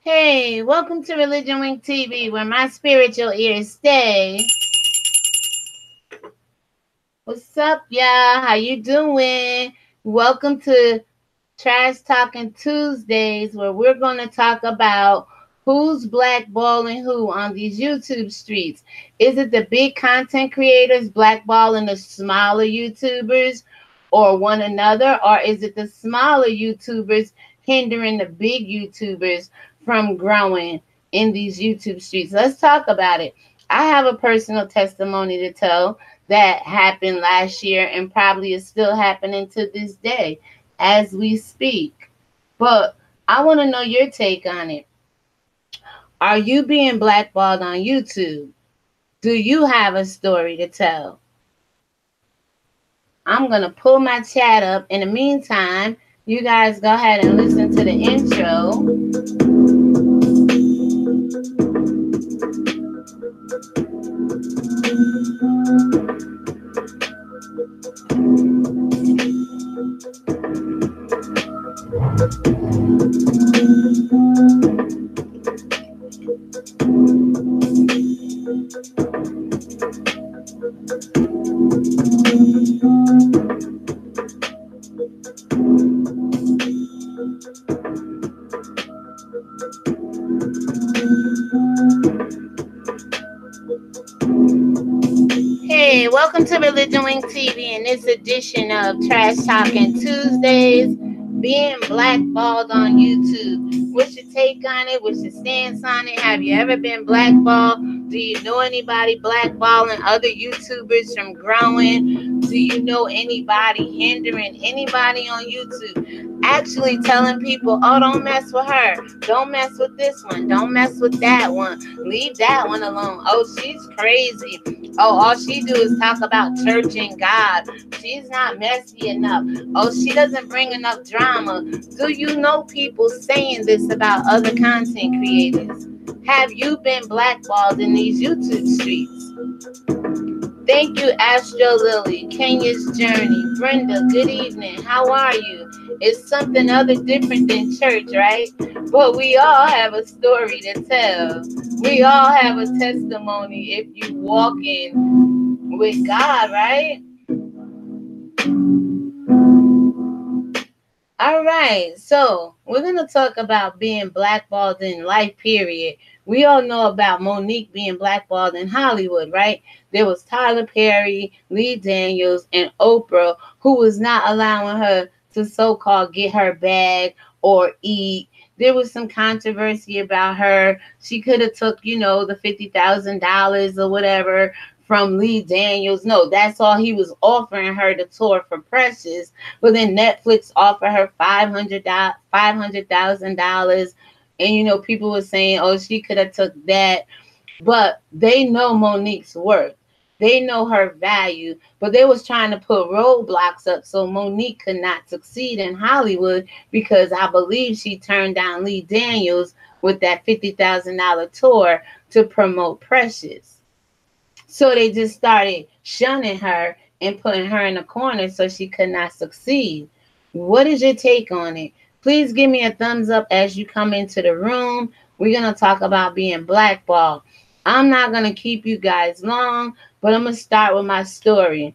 Hey, welcome to ReligionWinked TV, where my spiritual ears stay. What's up, y'all? How you doing? Welcome to Trash Talking Tuesdays, where we're going to talk about who's blackballing who on these YouTube streets. Is it the big content creators blackballing the smaller YouTubers or one another, or is it the smaller YouTubers hindering the big YouTubers from growing in these YouTube streets? Let's talk about it. I have a personal testimony to tell that happened last year and probably is still happening to this day as we speak. But I want to know your take on it. Are you being blackballed on YouTube? Do you have a story to tell? I'm going to pull my chat up. In the meantime, you guys go ahead and listen to the intro. Hey, welcome to ReligionWinked TV in this edition of Trash Talking Tuesdays. Being blackballed on YouTube. What's your take on it? What's your stance on it? Have you ever been blackballed? Do you know anybody blackballing other YouTubers from growing? Do you know anybody hindering anybody on YouTube? Actually telling people, oh, don't mess with her. Don't mess with this one. Don't mess with that one. Leave that one alone. Oh, she's crazy. Oh, all she do is talk about church and God. She's not messy enough. Oh, she doesn't bring enough drama. Do you know people saying this about other content creators? Have you been blackballed in these YouTube streets? Thank you, Astro Lily, Kenya's Journey, Brenda, good evening. How are you? It's something other different than church, right? But we all have a story to tell. We all have a testimony if you walk in with God, right? All right, so we're going to talk about being blackballed in life, period. We all know about Monique being blackballed in Hollywood, right? There was Tyler Perry, Lee Daniels, and Oprah, who was not allowing her to so-called get her bag or eat. There was some controversy about her. She could have took, the $50,000 or whatever from Lee Daniels. No, that's all he was offering her to tour for Precious. But then Netflix offered her $500,000. And, people were saying, oh, she could have took that. But they know Monique's worth. They know her value, but they was trying to put roadblocks up so Monique could not succeed in Hollywood because I believe she turned down Lee Daniels with that $50,000 tour to promote Precious. So they just started shunning her and putting her in a corner so she could not succeed. What is your take on it? Please give me a thumbs up as you come into the room. We're going to talk about being blackballed. I'm not going to keep you guys long, but I'm going to start with my story.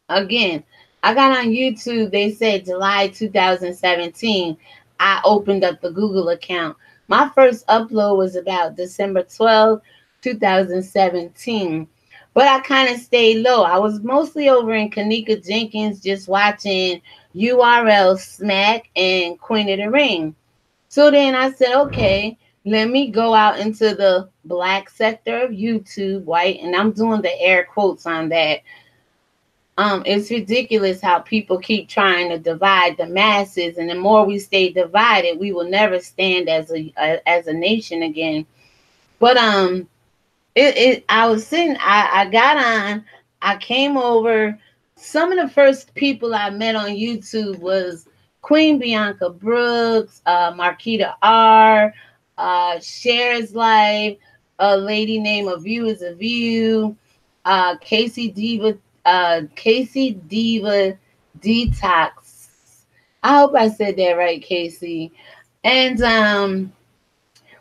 Again, I got on YouTube. They said July 2017. I opened up the Google account. My first upload was about December 12th, 2017. But I kind of stayed low. I was mostly over in Kanika Jenkins just watching URL Smack and Queen of the Ring. So then I said, okay, let me go out into the black sector of YouTube, white, and I'm doing the air quotes on that. It's ridiculous how people keep trying to divide the masses, and the more we stay divided, we will never stand as a nation again. But I got on, I came over. Some of the first people I met on YouTube was Queen Bianca Brooks, Marquita R., Shares Life, a lady named A View is a View, Casey Diva Detox. I hope I said that right, Casey. And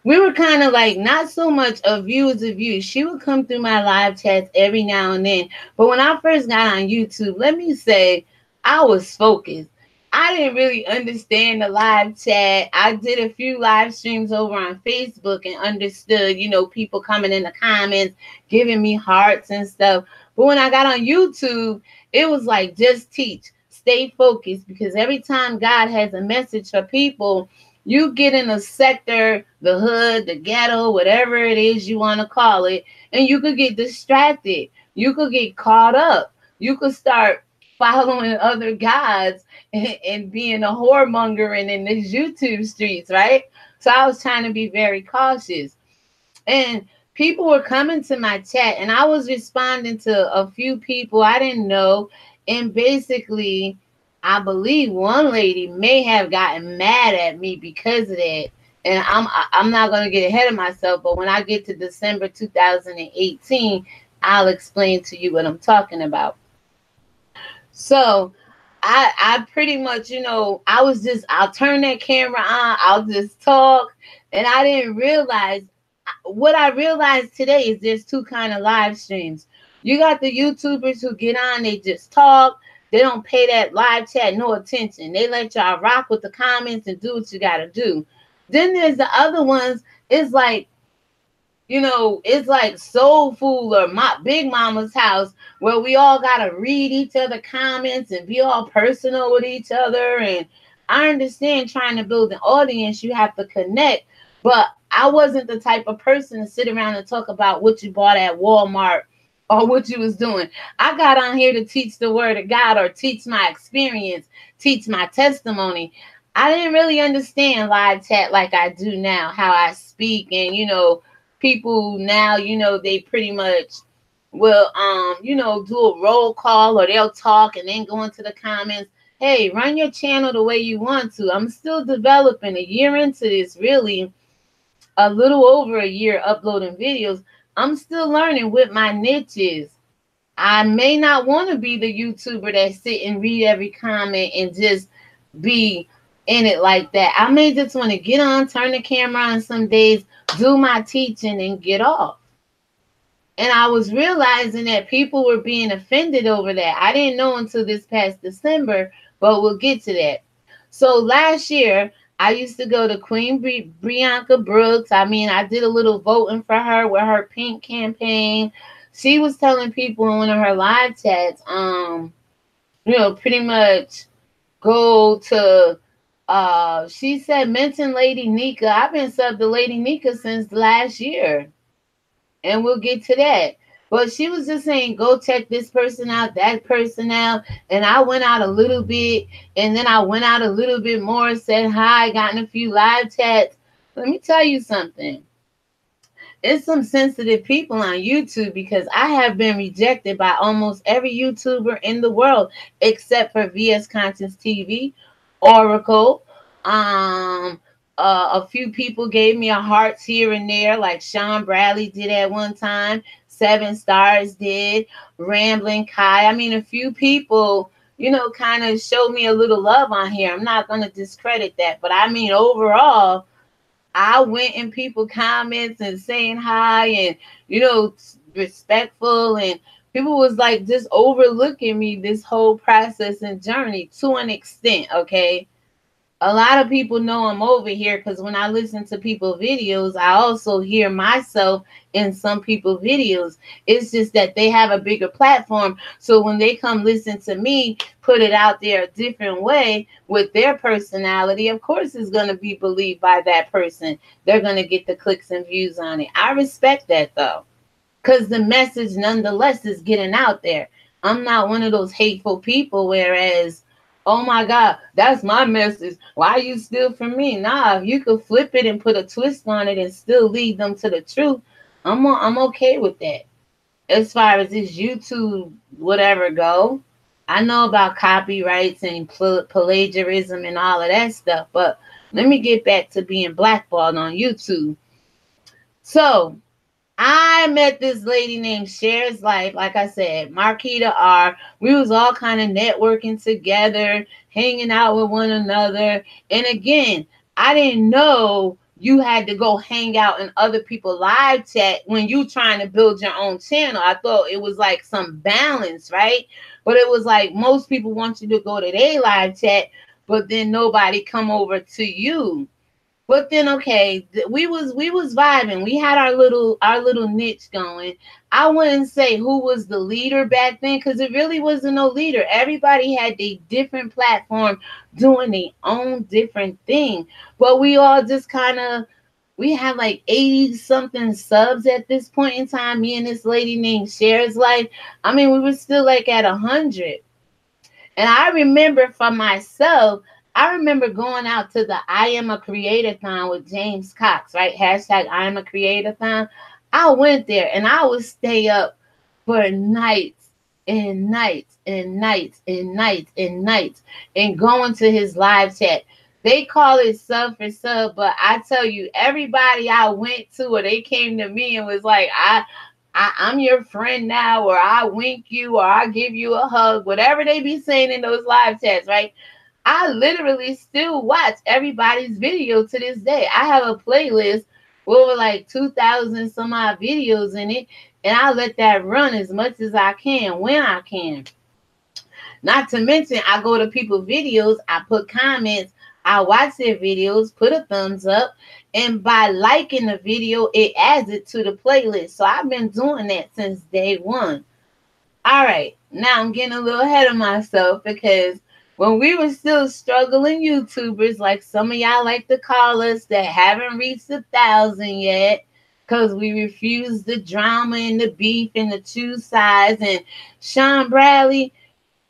we were kind of like not so much a view as a view. She would come through my live chats every now and then. But when I first got on YouTube, let me say, I was focused. I didn't really understand the live chat. I did a few live streams over on Facebook and understood, people coming in the comments, giving me hearts and stuff. But when I got on YouTube, it was like, just teach, stay focused, because every time God has a message for people, you get in a sector, the hood, the ghetto, whatever it is you want to call it, and you could get distracted. You could get caught up. You could start following other gods and being a whoremonger in these YouTube streets, right? So I was trying to be very cautious. And people were coming to my chat, and I was responding to a few people I didn't know. And basically, I believe one lady may have gotten mad at me because of that. And I'm not going to get ahead of myself, but when I get to December 2018, I'll explain to you what I'm talking about. So I pretty much, I'll turn that camera on, I'll just talk. And I didn't realize, what I realized today is there's two kind of live streams. You got the YouTubers who get on, they just talk. They don't pay that live chat no attention. They let y'all rock with the comments and do what you got to do. Then there's the other ones. It's like, it's like Soul Food or my Big Mama's House, where we all got to read each other comments and be all personal with each other. And I understand trying to build an audience, you have to connect. But I wasn't the type of person to sit around and talk about what you bought at Walmart or what you was doing. I got on here to teach the word of God or teach my experience, teach my testimony. I didn't really understand live chat like I do now, how I speak. And, people now, they pretty much will, do a roll call, or they'll talk and then go into the comments. Hey, run your channel the way you want to. I'm still developing. A year into this, really, a little over a year uploading videos. I'm still learning what my niche is. I may not want to be the YouTuber that sit and read every comment and just be in it like that. I may just want to get on, turn the camera on some days, do my teaching, and get off. And I was realizing that people were being offended over that. I didn't know until this past December, but we'll get to that. So last year, I used to go to Queen Bianca Brooks. I did a little voting for her with her pink campaign. She was telling people in one of her live chats, pretty much go to, she said, mention Lady Nika. I've been subbed to Lady Nika since last year. And we'll get to that. But she was just saying, go check this person out, that person out. And I went out a little bit, and then I went out a little bit more, said hi, gotten a few live chats. Let me tell you something. It's some sensitive people on YouTube, because I have been rejected by almost every YouTuber in the world, except for VS Conscience TV, Oracle. A few people gave me a hearts here and there, like Sean Bradley did at one time. 7 Stars did. Rambling Kai. A few people, kind of showed me a little love on here. I'm not going to discredit that. But overall, I went in people comments and saying hi and, respectful. And people was like just overlooking me this whole process and journey to an extent, okay? A lot of people know I'm over here because when I listen to people's videos, I also hear myself in some people's videos. It's just that they have a bigger platform. So when they come listen to me, put it out there a different way with their personality, of course it's going to be believed by that person. They're going to get the clicks and views on it. I respect that, though, because the message nonetheless is getting out there. I'm not one of those hateful people, whereas, oh my God, that's my message. Why you steal from me? Nah, if you could flip it and put a twist on it and still lead them to the truth, I'm okay with that. As far as this YouTube whatever go, I know about copyrights and plagiarism and all of that stuff, but let me get back to being blackballed on YouTube. So I met this lady named Shares Life, like I said, Marquita R. We was all kind of networking together, hanging out with one another. And again, I didn't know you had to go hang out in other people's live chat when you trying to build your own channel. I thought it was like some balance, right? But it was like most people want you to go to their live chat, but then nobody come over to you. But then okay, we was vibing. We had our little niche going. I wouldn't say who was the leader back then because it really wasn't no leader. Everybody had a different platform doing their own different thing. But we all just kind of we had like 80 something subs at this point in time. Me and this lady named Cher's Life. I mean, we were still like at 100. And I remember for myself, I remember going out to the I Am a Creator-thon with James Cox, right? Hashtag I Am a Creator-thon. I went there and I would stay up for nights and nights and nights and nights and nights and going to his live chat. They call it sub for sub, but I tell you, everybody I went to or they came to me and was like, I'm your friend now, or I wink you, or I give you a hug, whatever they be saying in those live chats, right? I literally still watch everybody's video to this day. I have a playlist with over like 2,000 some odd videos in it, and I let that run as much as I can when I can. Not to mention, I go to people's videos, I put comments, I watch their videos, put a thumbs up, and by liking the video, it adds it to the playlist. So I've been doing that since day one. All right, now I'm getting a little ahead of myself because when we were still struggling YouTubers, like some of y'all like to call us that haven't reached 1,000 yet, because we refuse the drama and the beef and the choose sides. And Sean Bradley,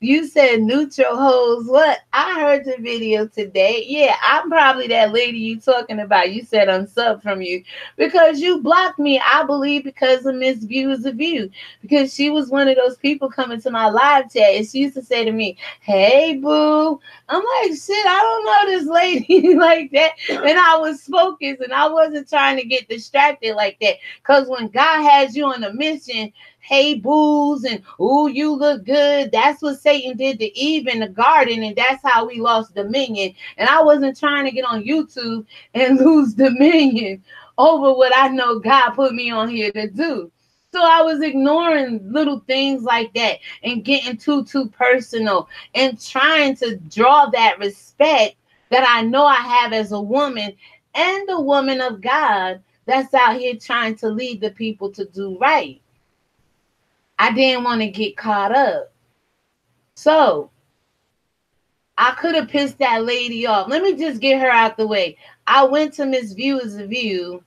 you said neutral hoes. What? I heard the video today. Yeah, I'm probably that lady you talking about. You said unsub from you because you blocked me, I believe, because of Miss View is a View. Because she was one of those people coming to my live chat and she used to say to me, "Hey, boo." I'm like, shit, I don't know this lady like that. And I was focused and I wasn't trying to get distracted like that. Because when God has you on a mission, hey boos and ooh, you look good. That's what Satan did to Eve in the garden, and that's how we lost dominion. And I wasn't trying to get on YouTube and lose dominion over what I know God put me on here to do. So I was ignoring little things like that and getting too personal and trying to draw that respect that I know I have as a woman and a woman of God that's out here trying to lead the people to do right. I didn't want to get caught up. So I could have pissed that lady off. Let me just get her out the way. I went to Miss View is a View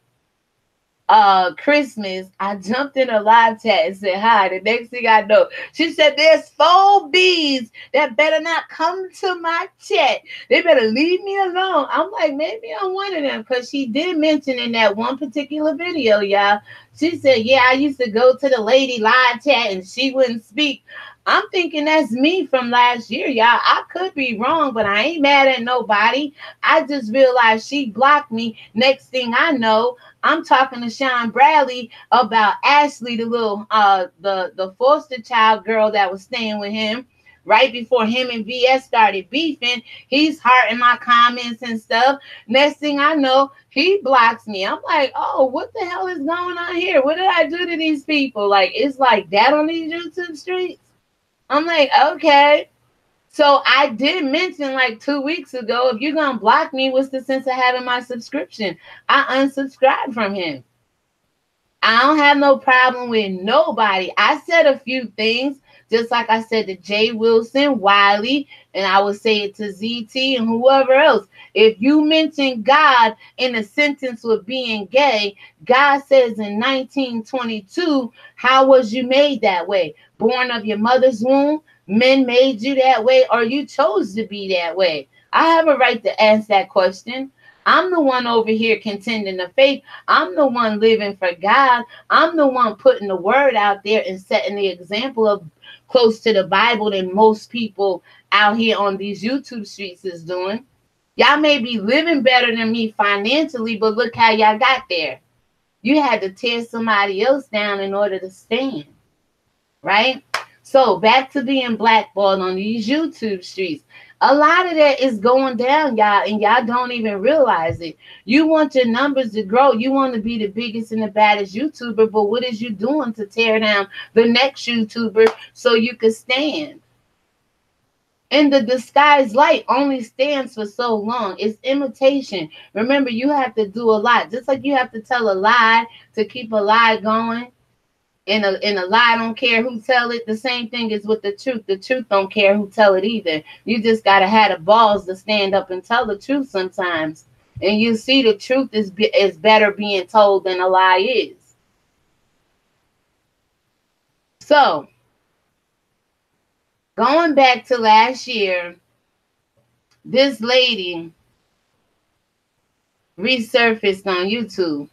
Christmas. I jumped in her live chat and said hi. The next thing I know, she said, "There's 4 bees that better not come to my chat. They better leave me alone." I'm like, maybe I'm one of them, because she did mention in that one particular video, y'all. She said, "Yeah, I used to go to the lady live chat and she wouldn't speak." I'm thinking that's me from last year, y'all. I could be wrong, but I ain't mad at nobody. I just realized she blocked me. Next thing I know, I'm talking to Sean Bradley about Ashley, the little the foster child girl that was staying with him right before him and VS started beefing. He's hearting my comments and stuff. Next thing I know, he blocks me. I'm like, oh, what the hell is going on here? What did I do to these people? Like, it's like that on these YouTube streets. I'm like, okay. So I did mention like 2 weeks ago, if you're going to block me, what's the sense of having my subscription? I unsubscribed from him. I don't have no problem with nobody. I said a few things, just like I said to Jay Wilson, Wiley, and I would say it to ZT and whoever else. If you mention God in a sentence with being gay, God says in 1922, how was you made that way? Born of your mother's womb? Men made you that way, or you chose to be that way? I have a right to ask that question. I'm the one over here contending the faith. I'm the one living for God. I'm the one putting the word out there and setting the example of close to the Bible than most people out here on these YouTube streets is doing. Y'all may be living better than me financially, but look how y'all got there. You had to tear somebody else down in order to stand, right? So back to being blackballed on these YouTube streets. A lot of that is going down, y'all, and y'all don't even realize it. You want your numbers to grow. You want to be the biggest and the baddest YouTuber, but what is you doing to tear down the next YouTuber so you can stand? And the disguised light only stands for so long. It's imitation. Remember, you have to do a lot. Just like you have to tell a lie to keep a lie going. And a lie don't care who tell it. The same thing is with the truth. The truth don't care who tell it either. You just got to have the balls to stand up and tell the truth sometimes. And you see the truth is better being told than a lie is. So, going back to last year, this lady resurfaced on YouTube.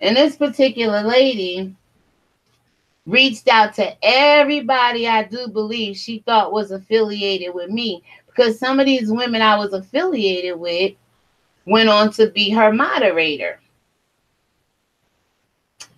And this particular lady reached out to everybody I do believe she thought was affiliated with me, because some of these women I was affiliated with went on to be her moderator.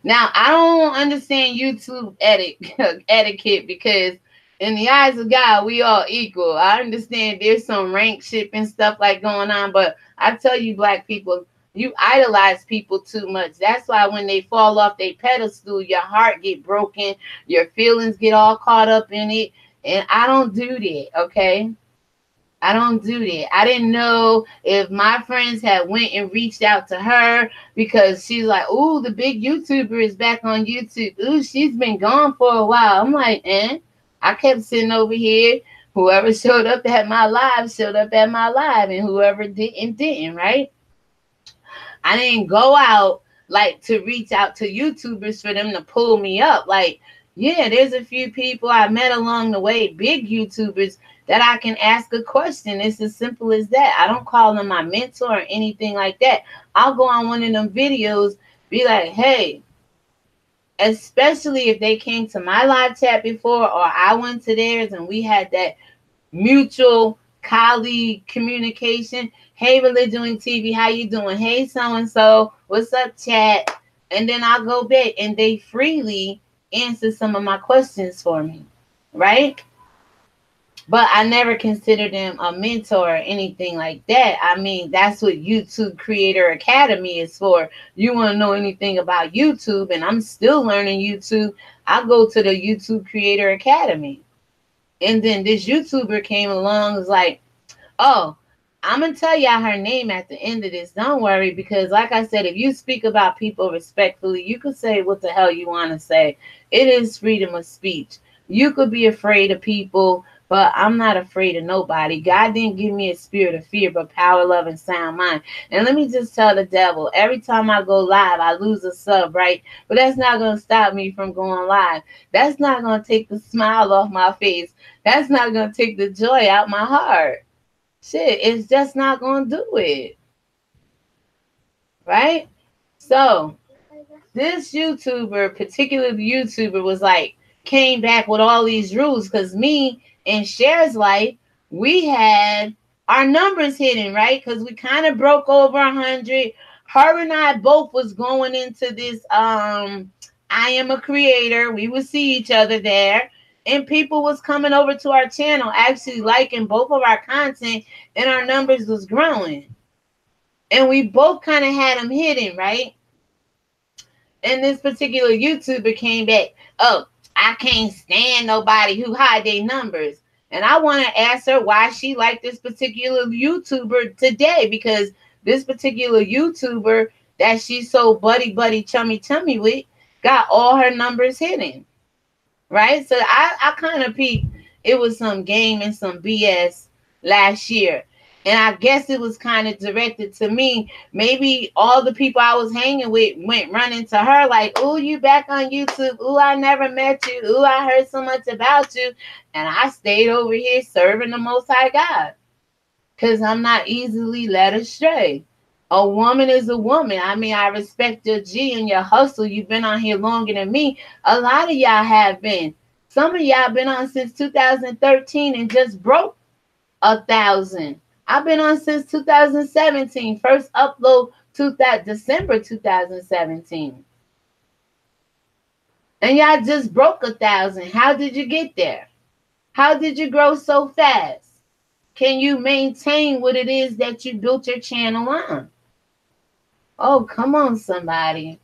Now, I don't understand YouTube etiquette, because in the eyes of God, we all equal. I understand there's some rank shit and stuff like going on, but I tell you, black people, you idolize people too much. That's why when they fall off their pedestal, your heart get broken, your feelings get all caught up in it, and I don't do that, okay? I don't do that. I didn't know if my friends had went and reached out to her because she's like, ooh, the big YouTuber is back on YouTube. Ooh, she's been gone for a while. I'm like, I kept sitting over here. Whoever showed up at my live showed up at my live, and whoever didn't, right? I didn't go out like to reach out to YouTubers for them to pull me up. Like, yeah, there's a few people I met along the way, big YouTubers, that I can ask a question. It's as simple as that. I don't call them my mentor or anything like that. I'll go on one of them videos, be like, hey, especially if they came to my live chat before or I went to theirs and we had that mutual colleague communication. Hey, ReligionWinked TV, how you doing? Hey, so-and-so, what's up, chat? And then I'll go back and they freely answer some of my questions for me, right? But I never considered them a mentor or anything like that. I mean, that's what YouTube Creator Academy is for. You want to know anything about YouTube, and I'm still learning YouTube, I go to the YouTube Creator Academy. And then this YouTuber came along, was like, oh, I'm going to tell y'all her name at the end of this. Don't worry, because like I said, if you speak about people respectfully, you could say what the hell you want to say. It is freedom of speech. You could be afraid of people, but I'm not afraid of nobody. God didn't give me a spirit of fear, but power, love, and sound mind. And let me just tell the devil, every time I go live, I lose a sub, right? But that's not going to stop me from going live. That's not going to take the smile off my face. That's not going to take the joy out my heart. Shit, it's just not going to do it. Right? So, this YouTuber, particular YouTuber, was like, came back with all these rules, because me and Cher's life, we had our numbers hidden, right? Because we kind of broke over 100. Her and I both was going into this I am a creator. We would see each other there. And people was coming over to our channel, actually liking both of our content, and our numbers was growing. And we both kind of had them hidden, right? And this particular YouTuber came back, oh, I can't stand nobody who hide their numbers. And I want to ask her why she liked this particular YouTuber today, because this particular YouTuber that she's so buddy, chummy with got all her numbers hidden. Right? So I kind of peeped. It was some game and some BS last year. And I guess it was kind of directed to me. Maybe all the people I was hanging with went running to her like, ooh, you back on YouTube. Ooh, I never met you. Ooh, I heard so much about you. And I stayed over here serving the Most High God, because I'm not easily led astray. A woman is a woman. I mean, I respect your G and your hustle. You've been on here longer than me. A lot of y'all have been. Some of y'all been on since 2013 and just broke 1,000. I've been on since 2017. First upload to that December 2017. And y'all just broke 1,000. How did you get there? How did you grow so fast? Can you maintain what it is that you built your channel on? Oh, come on, somebody.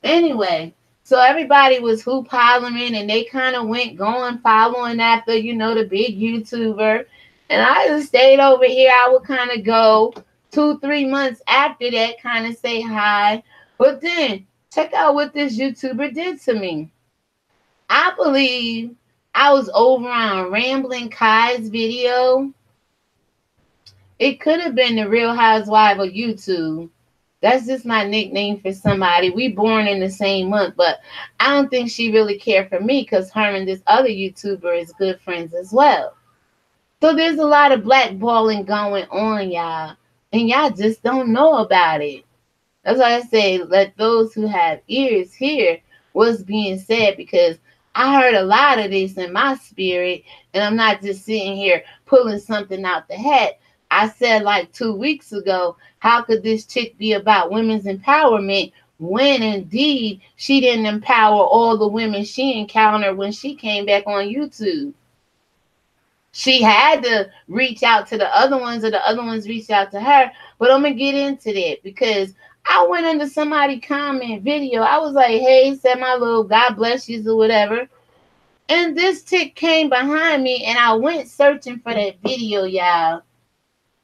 Anyway, so everybody was hoop hollering and they kind of went going following after, the big YouTuber. And I just stayed over here. I would kind of go 2, 3 months after that, kind of say hi. But then check out what this YouTuber did to me. I believe I was over on Rambling Kai's video. It could have been the Real Housewife of YouTube. That's just my nickname for somebody. We born in the same month, but I don't think she really cared for me because her and this other YouTuber is good friends as well. So there's a lot of blackballing going on, y'all. And y'all just don't know about it. That's why I say let those who have ears hear what's being said, because I heard a lot of this in my spirit, and I'm not just sitting here pulling something out the hat. I said like 2 weeks ago, how could this chick be about women's empowerment when indeed she didn't empower all the women she encountered when she came back on YouTube? She had to reach out to the other ones, or the other ones reached out to her. But I'm going to get into that because I went under somebody's comment video. I was like, hey, said my little God bless you or whatever. And this chick came behind me and I went searching for that video, y'all.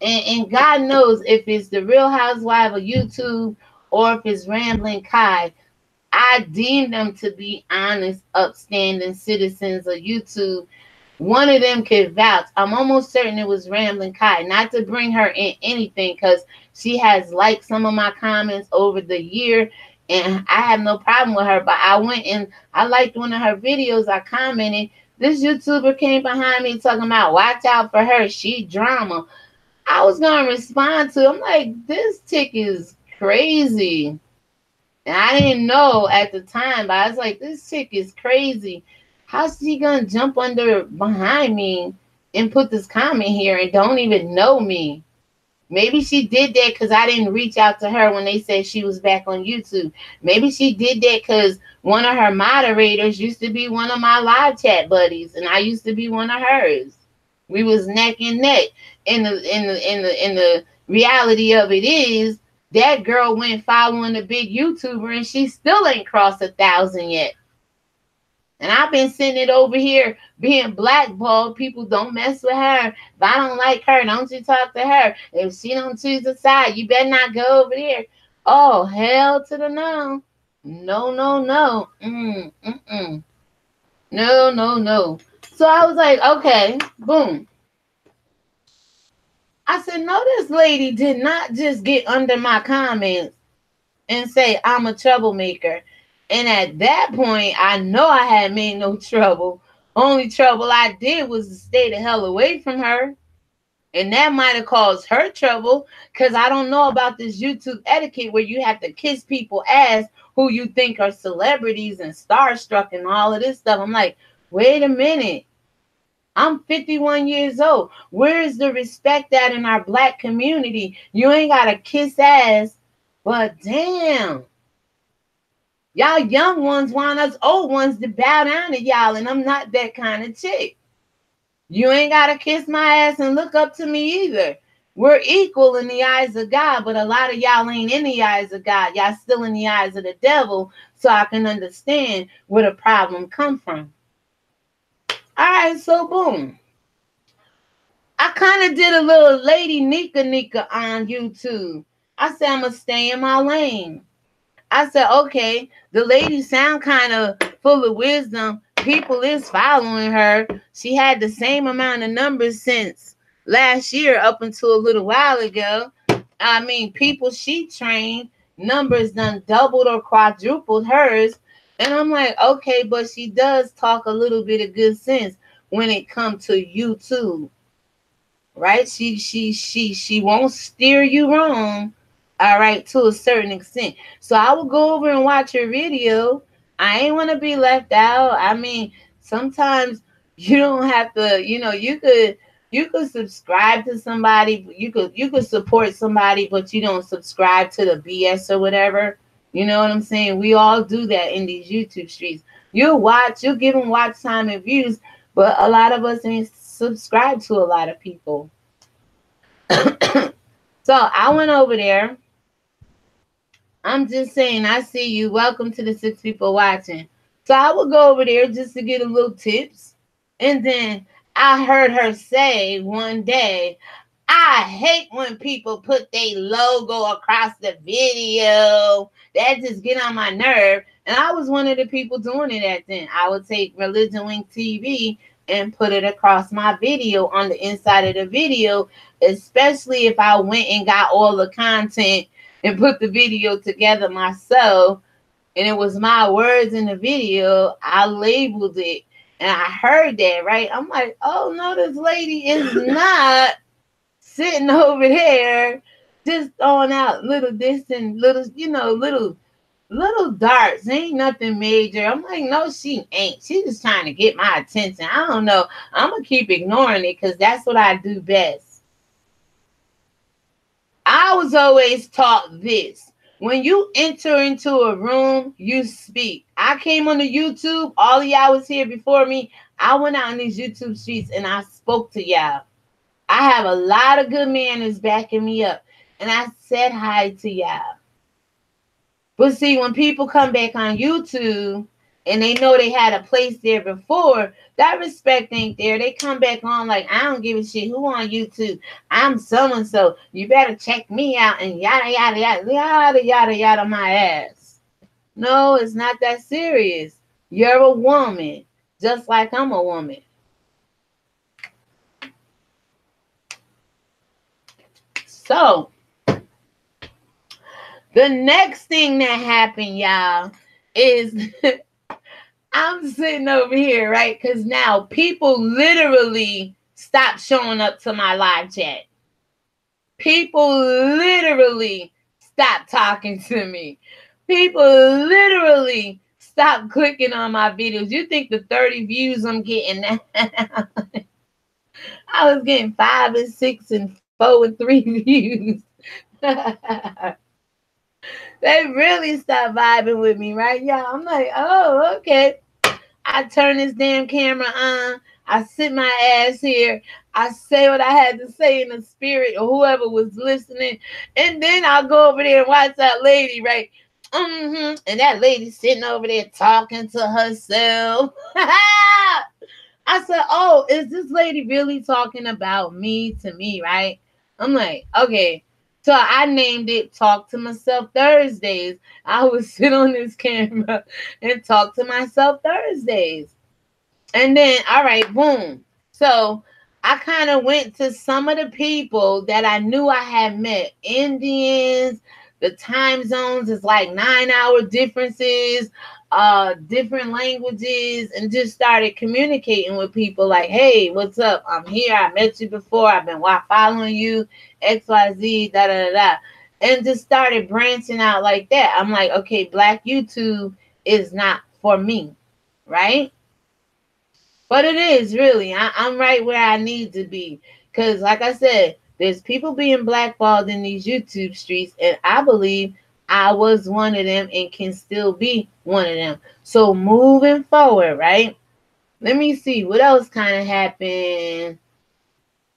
And God knows if it's the Real Housewife of YouTube or if it's Rambling Kai. I deem them to be honest, upstanding citizens of YouTube. One of them could vouch. I'm almost certain it was Rambling Kai. Not to bring her in anything, because she has liked some of my comments over the year, and I have no problem with her. But I went and I liked one of her videos. I commented. This YouTuber came behind me talking about watch out for her. She drama. I was gonna respond to. I'm like, this chick is crazy. And I didn't know at the time, but I was like, this chick is crazy. How's she gonna jump behind me and put this comment here and don't even know me? Maybe she did that because I didn't reach out to her when they said she was back on YouTube. Maybe she did that because one of her moderators used to be one of my live chat buddies, and I used to be one of hers. We was neck and neck. And the reality of it is that girl went following the big YouTuber and she still ain't crossed 1,000 yet. And I've been sitting it over here being blackballed. People don't mess with her. If I don't like her, don't you talk to her. If she don't choose a side, you better not go over there. Oh, hell to the no. No, no, no. No, no, no. So I was like, okay, boom. I said, no, this lady did not just get under my comments and say I'm a troublemaker. And at that point, I know I had made no trouble. Only trouble I did was to stay the hell away from her. And that might have caused her trouble, because I don't know about this YouTube etiquette where you have to kiss people's ass who you think are celebrities and starstruck and all of this stuff. I'm like, wait a minute. I'm 51 years old. Where is the respect at in our black community? You ain't got to kiss ass, but damn. Y'all young ones want us old ones to bow down to y'all, and I'm not that kind of chick. You ain't got to kiss my ass and look up to me either. We're equal in the eyes of God, but a lot of y'all ain't in the eyes of God. Y'all still in the eyes of the devil, so I can understand where the problem come from. All right, so boom. I kind of did a little lady Nika on YouTube. I said, I'm going to stay in my lane. I said, okay, the lady sound kind of full of wisdom. People is following her. She had the same amount of numbers since last year up until a little while ago. I mean, people she trained, numbers done doubled or quadrupled hers. And I'm like, okay, but she does talk a little bit of good sense when it comes to YouTube, right? She won't steer you wrong, all right, to a certain extent. So I will go over and watch her video. I ain't want to be left out. I mean, sometimes you don't have to, you could subscribe to somebody, you could support somebody, but you don't subscribe to the BS or whatever. You know what I'm saying? We all do that in these YouTube streets. You'll give them watch time and views, But a lot of us ain't subscribe to a lot of people. So I went over there. I'm just saying, I see you. Welcome to the 6 people watching. So I would go over there just to get a little tips. And then I heard her say one day, I hate when people put their logo across the video. That just get on my nerve. And I was one of the people doing it at then. I would take ReligionWinked TV and put it across my video on the inside of the video, especially if I went and got all the content and put the video together myself. And it was my words in the video. I labeled it. And I heard that, right? I'm like, oh, no, this lady is not sitting over there just throwing out little this and little, little darts. Ain't nothing major. I'm like, no, she ain't. She's just trying to get my attention. I don't know. I'm going to keep ignoring it because that's what I do best. I was always taught this. When you enter into a room, you speak. I came on the YouTube. All of y'all was here before me. I went out in these YouTube streets and I spoke to y'all. I have a lot of good manners backing me up. And I said hi to y'all. But see, when people come back on YouTube and they know they had a place there before, that respect ain't there. They come back on like, I don't give a shit who on YouTube. I'm so-and-so. You better check me out and yada, yada, yada, yada, yada, yada, my ass. No, it's not that serious. You're a woman, just like I'm a woman. So, the next thing that happened, y'all, is I'm sitting over here, right? Because now people literally stopped showing up to my live chat. People literally stopped talking to me. People literally stopped clicking on my videos. You think the 30 views I'm getting now? I was getting 5 and 6 and 4 and 3 views. They really stopped vibing with me, right, y'all? I'm like, oh, okay. I turn this damn camera on. I sit my ass here. I say what I had to say in the spirit or whoever was listening. And then I'll go over there and watch that lady, right? And that lady sitting over there talking to herself. I said, oh, is this lady really talking about me to me, right? I'm like, okay. So I named it Talk to Myself Thursdays. I would sit on this camera and talk to myself Thursdays. And then, all right, boom. So I kind of went to some of the people that I knew I had met. Indians, the time zones is like 9-hour differences, different languages, and just started communicating with people like, hey, what's up? I'm here. I met you before. I've been following you, XYZ, da-da-da-da. And just started branching out like that. I'm like, okay, Black YouTube is not for me, right? But it is really. I'm right where I need to be. Because like I said, there's people being blackballed in these YouTube streets. And I believe I was one of them and can still be one of them. So moving forward, right? Let me see what else kind of happened.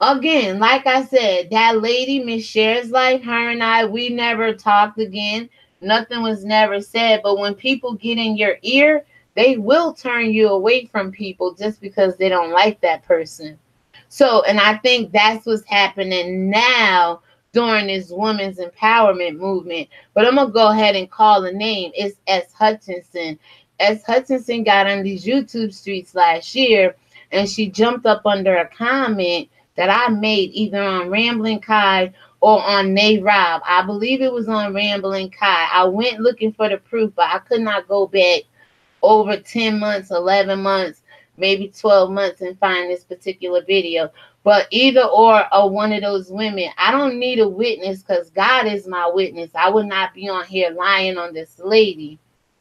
Again, like I said, that lady, Miss Cher's life, her and I, we never talked again. Nothing was never said. But when people get in your ear, they will turn you away from people just because they don't like that person. So, and I think that's what's happening now during this women's empowerment movement. But I'm going to go ahead and call the name. It's S. Hutchinson. S. Hutchinson got on these YouTube streets last year, and she jumped up under a comment that I made either on Rambling Kai or on Nay Rob. I believe it was on Rambling Kai. I went looking for the proof, but I could not go back over 10 months, 11 months, maybe 12 months and find this particular video. But either or one of those women, I don't need a witness because God is my witness. I would not be on here lying on this lady.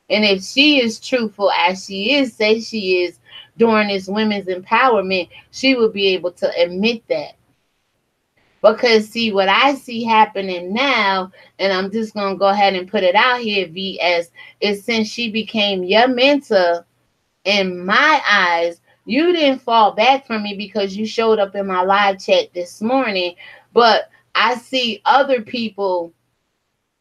And if she is truthful as she is, say she is, during this women's empowerment, she would be able to admit that. Because see, what I see happening now, and I'm just going to go ahead and put it out here, VS, is since she became your mentor, in my eyes, You didn't fall back from me because you showed up in my live chat this morning, but I see other people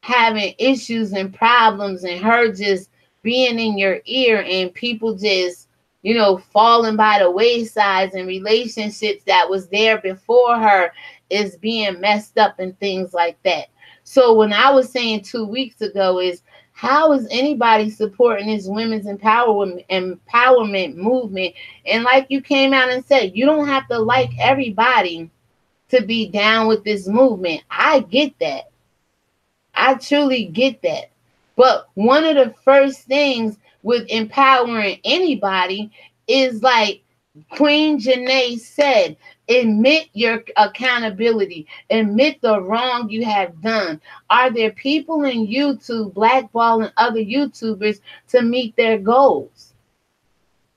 having issues and problems and her just being in your ear and people just, falling by the wayside and relationships that was there before her is being messed up and things like that. So when I was saying 2 weeks ago is how is anybody supporting this women's empowerment movement? And like you came out and said, you don't have to like everybody to be down with this movement. I get that. I truly get that. But one of the first things with empowering anybody is like Queen Janae said, admit your accountability, admit the wrong you have done. Are there people in YouTube blackballing other YouTubers to meet their goals?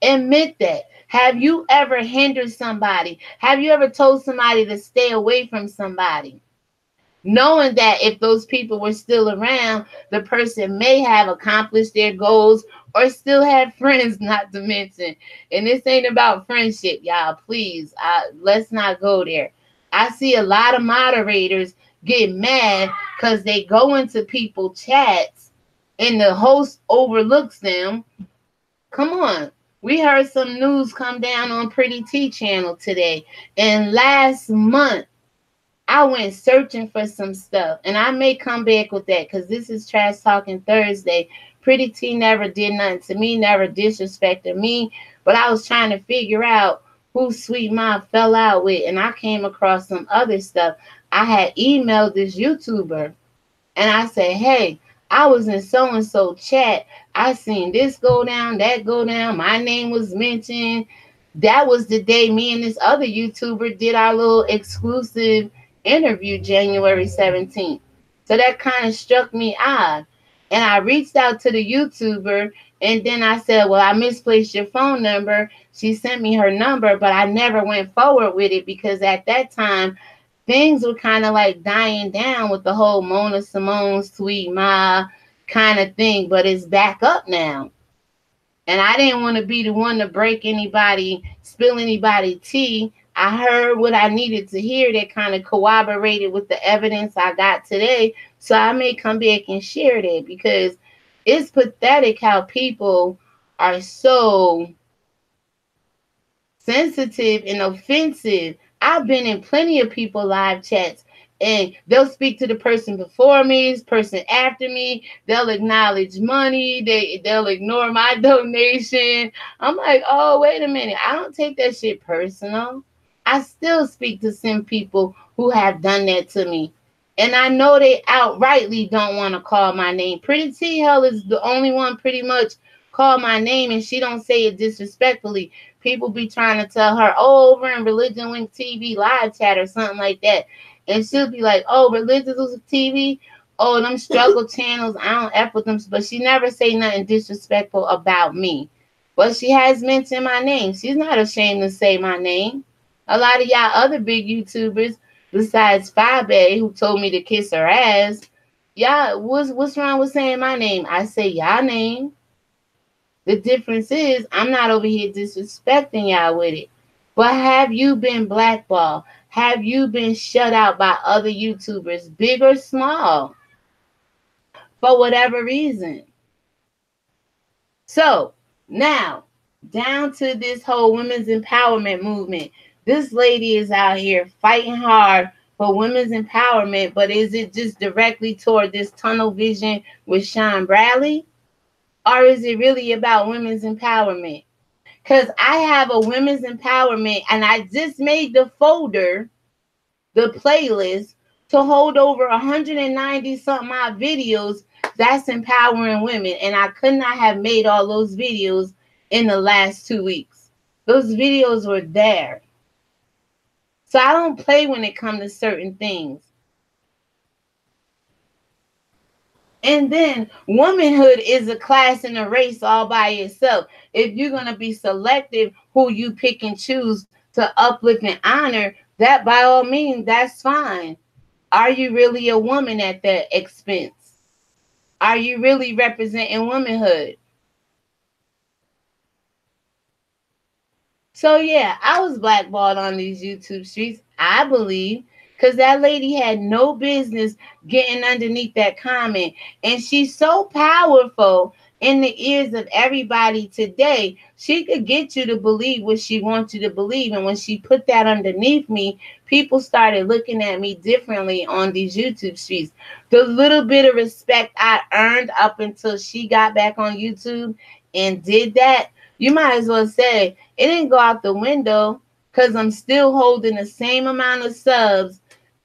Admit that. Have you ever hindered somebody? Have you ever told somebody to stay away from somebody? Knowing that if those people were still around, the person may have accomplished their goals or still have friends, not to mention. And this ain't about friendship, y'all. Please, let's not go there. I see a lot of moderators get mad because they go into people's chats and the host overlooks them. Come on. We heard some news come down on Pretty T channel today. And last month, I went searching for some stuff, and I may come back with that because this is Trash Talking Thursday. Pretty T never did nothing to me, never disrespected me, but I was trying to figure out who Sweet Ma fell out with, and I came across some other stuff. I had emailed this YouTuber, and I said, hey, I was in so-and-so chat. I seen this go down, that go down. My name was mentioned. That was the day me and this other YouTuber did our little exclusive interview January 17th. So that kind of struck me odd. And I reached out to the YouTuber and then I said, well, I misplaced your phone number. She sent me her number, but I never went forward with it because at that time, things were kind of like dying down with the whole Mona Simone, Sweet Ma kind of thing, but it's back up now. And I didn't want to be the one to break anybody, spill anybody tea. I heard what I needed to hear that kind of corroborated with the evidence I got today. So I may come back and share that because it's pathetic how people are so sensitive and offensive. I've been in plenty of people live chats and they'll speak to the person before me, this person after me. They'll acknowledge money. They'll ignore my donation. I'm like, oh, wait a minute. I don't take that shit personal. I still speak to some people who have done that to me. And I know they outrightly don't want to call my name. Pretty T Hell is the only one pretty much call my name and she don't say it disrespectfully. People be trying to tell her, oh, over in ReligionWinked TV live chat or something like that. And she'll be like, oh, Religious TV, oh, them struggle channels, I don't F with them. But she never say nothing disrespectful about me. But she has mentioned my name. She's not ashamed to say my name. A lot of y'all other big YouTubers, besides Fabe, who told me to kiss her ass, y'all, what's wrong with saying my name? I say y'all name. The difference is I'm not over here disrespecting y'all with it. But have you been blackballed? Have you been shut out by other YouTubers, big or small, for whatever reason? So now, down to this whole women's empowerment movement. This lady is out here fighting hard for women's empowerment, but is it just directly toward this tunnel vision with Sean Bradley? Or is it really about women's empowerment? Because I have a women's empowerment and I just made the folder, the playlist, to hold over 190 something odd videos that's empowering women. And I could not have made all those videos in the last 2 weeks. Those videos were there. So I don't play when it comes to certain things. And then womanhood is a class and a race all by itself. If you're going to be selective who you pick and choose to uplift and honor, that by all means, that's fine. Are you really a woman at that expense? Are you really representing womanhood? So yeah, I was blackballed on these YouTube streets, I believe, because that lady had no business getting underneath that comment. And she's so powerful in the ears of everybody today. She could get you to believe what she wants you to believe. And when she put that underneath me, people started looking at me differently on these YouTube streets. The little bit of respect I earned up until she got back on YouTube and did that, you might as well say it didn't go out the window, because I'm still holding the same amount of subs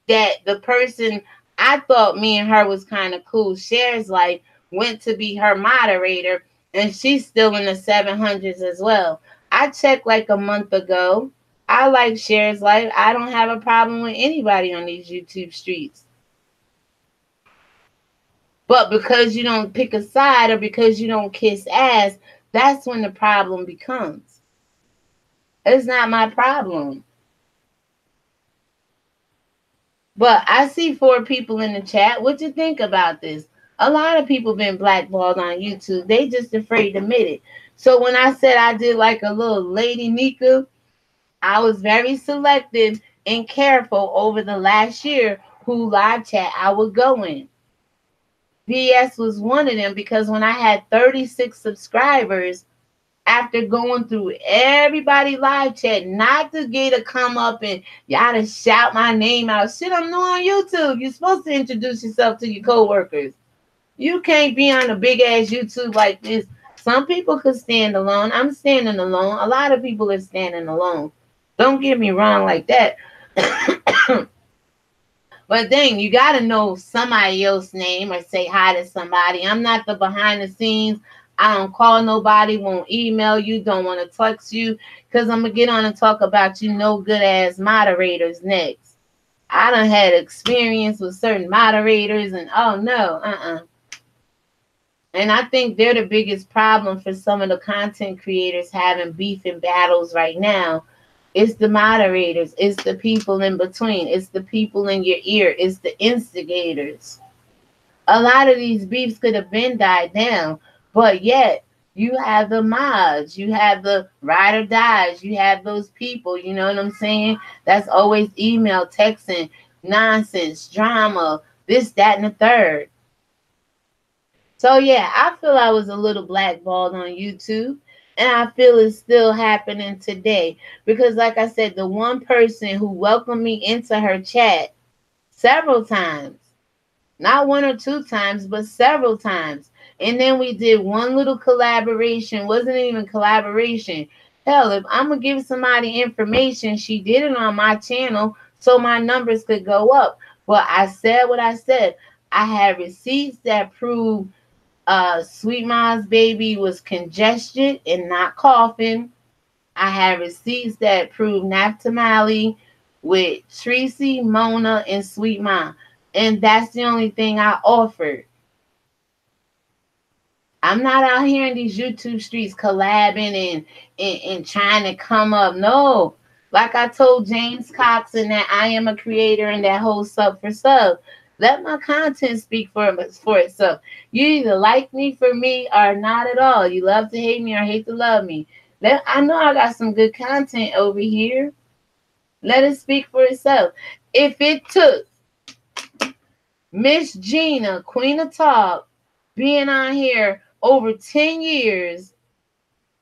that the person I thought me and her was kind of cool, shares life, went to be her moderator, and she's still in the 700s as well. I checked like a month ago. I like shares life. I don't have a problem with anybody on these YouTube streets. But because you don't pick a side or because you don't kiss ass, that's when the problem becomes. It's not my problem. But I see 4 people in the chat. What you think about this? A lot of people been blackballed on YouTube. They just afraid to admit it. So when I said I did like a little Lady Nika, I was very selective and careful over the last year who live chat I would go in. VS was one of them, because when I had 36 subscribers, after going through everybody live chat, not to get to come up and y'all to shout my name out. Shit, I'm new on YouTube. You're supposed to introduce yourself to your coworkers. You can't be on a big ass YouTube like this. Some people could stand alone. I'm standing alone. A lot of people are standing alone. Don't get me wrong like that. But dang, you got to know somebody else's name or say hi to somebody. I'm not the behind the scenes. I don't call nobody, won't email you, don't want to text you, because I'm going to get on and talk about you no good ass moderators next. I done had experience with certain moderators and oh no, And I think they're the biggest problem for some of the content creators having beef and battles right now. It's the moderators. It's the people in between. It's the people in your ear. It's the instigators. A lot of these beefs could have been died down, but yet you have the mods. You have the ride or dies. You have those people, you know what I'm saying? That's always email, texting, nonsense, drama, this, that, and the third. So yeah, I feel I was a little blackballed on YouTube. And I feel it's still happening today. Because like I said, the one person who welcomed me into her chat several times, not 1 or 2 times, but several times. And then we did one little collaboration. Wasn't even collaboration. Hell, if I'm going to give somebody information, she did it on my channel so my numbers could go up. But I said what I said. I had receipts that prove Sweet Mom's baby was congested and not coughing. I had receipts that proved Naftamali with Tracy, Mona, and Sweet Mom. And that's the only thing I offered. I'm not out here in these YouTube streets collabing and trying to come up. No. Like I told James Cox and that I am a creator and that whole sub for sub. Let my content speak for itself. You either like me for me or not at all. You love to hate me or hate to love me. I know I got some good content over here. Let it speak for itself. If it took Miss Gina, Queen of Talk, being on here over 10 years,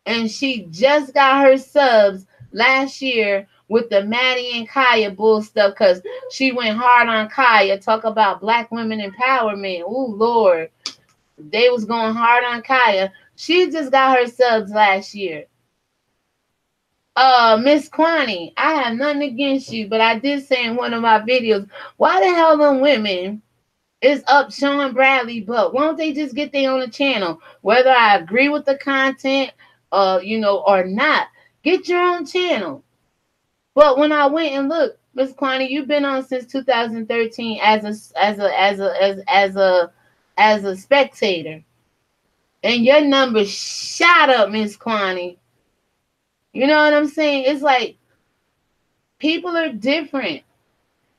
and she just got her subs last year with the Maddie and Kaya bull stuff, because she went hard on Kaya, talk about black women empowerment. Oh, Lord. They was going hard on Kaya. She just got her subs last year. Miss Kwani, I have nothing against you, but I did say in one of my videos, why the hell them women is up Sean Bradley, but why don't they just get their own channel? Whether I agree with the content, or not, get your own channel. But when I went and looked, Miss Kwani, you've been on since 2013 as a spectator, and your numbers shot up, Miss Kwani. You know what I'm saying? It's like people are different.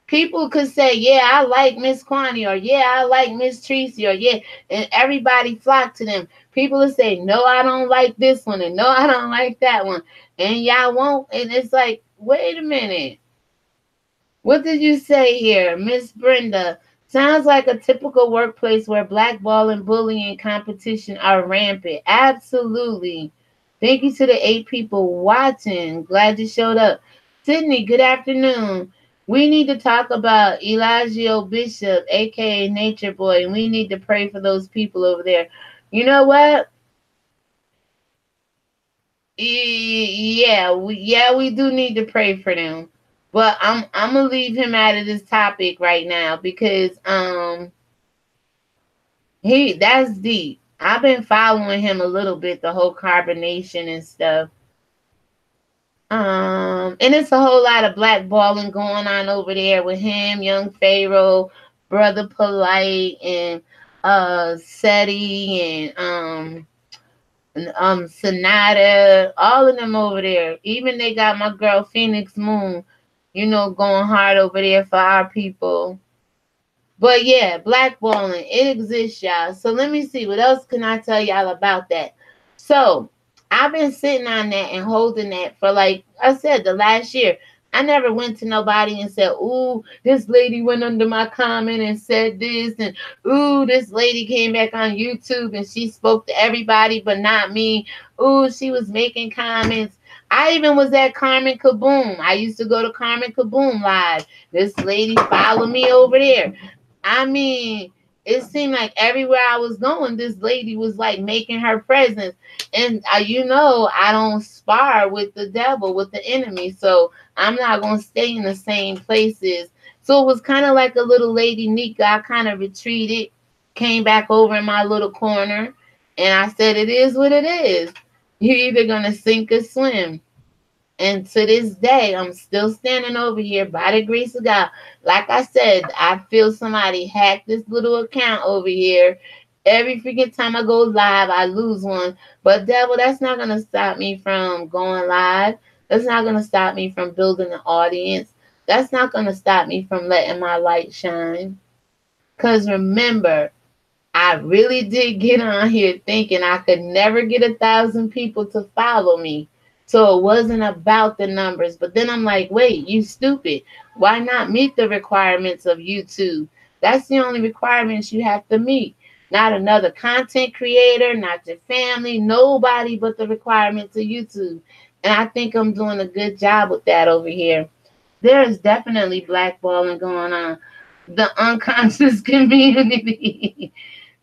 People could say, yeah, I like Miss Kwani, or yeah, I like Miss Tracy, or yeah, and everybody flock to them. People will say, no, I don't like this one, and no, I don't like that one, and y'all won't. And it's like, wait a minute. What did you say here, Miss Brenda? Sounds like a typical workplace where blackballing, bullying, and competition are rampant. Absolutely. Thank you to the 8 people watching. Glad you showed up. Sydney, good afternoon. We need to talk about Elijah Bishop, aka Nature Boy, and we need to pray for those people over there. You know what? Yeah, we do need to pray for them. But I'm gonna leave him out of this topic right now because that's deep. I've been following him a little bit, the whole carbonation and stuff. And it's a whole lot of blackballing going on over there with him, Young Pharaoh, Brother Polite, and Seti, and Sonata, all of them over there. Even they got my girl Phoenix Moon, going hard over there for our people. But yeah, blackballing, it exists, y'all. So let me see, what else can I tell y'all about that? So I've been sitting on that and holding that for, like I said, the last year. I never went to nobody and said, ooh, this lady went under my comment and said this, and ooh, this lady came back on YouTube and she spoke to everybody but not me. Ooh, she was making comments. I even was at Carmen Kaboom. I used to go to Carmen Kaboom live. This lady followed me over there. I mean, it seemed like everywhere I was going, this lady was like making her presence. And I don't spar with the devil, with the enemy. So I'm not going to stay in the same places. So it was kind of like a little lady Nika. I kind of retreated, came back over in my little corner. And I said, it is what it is. You're either going to sink or swim. And to this day, I'm still standing over here by the grace of God. Like I said, I feel somebody hacked this little account over here. Every freaking time I go live, I lose one. But devil, that's not going to stop me from going live. That's not going to stop me from building an audience. That's not going to stop me from letting my light shine. Because remember, I really did get on here thinking I could never get 1,000 people to follow me. So it wasn't about the numbers. But then I'm like, wait, you stupid. Why not meet the requirements of YouTube? That's the only requirements you have to meet. Not another content creator, not your family, nobody but the requirements of YouTube. And I think I'm doing a good job with that over here. There is definitely blackballing going on. The unconscious community.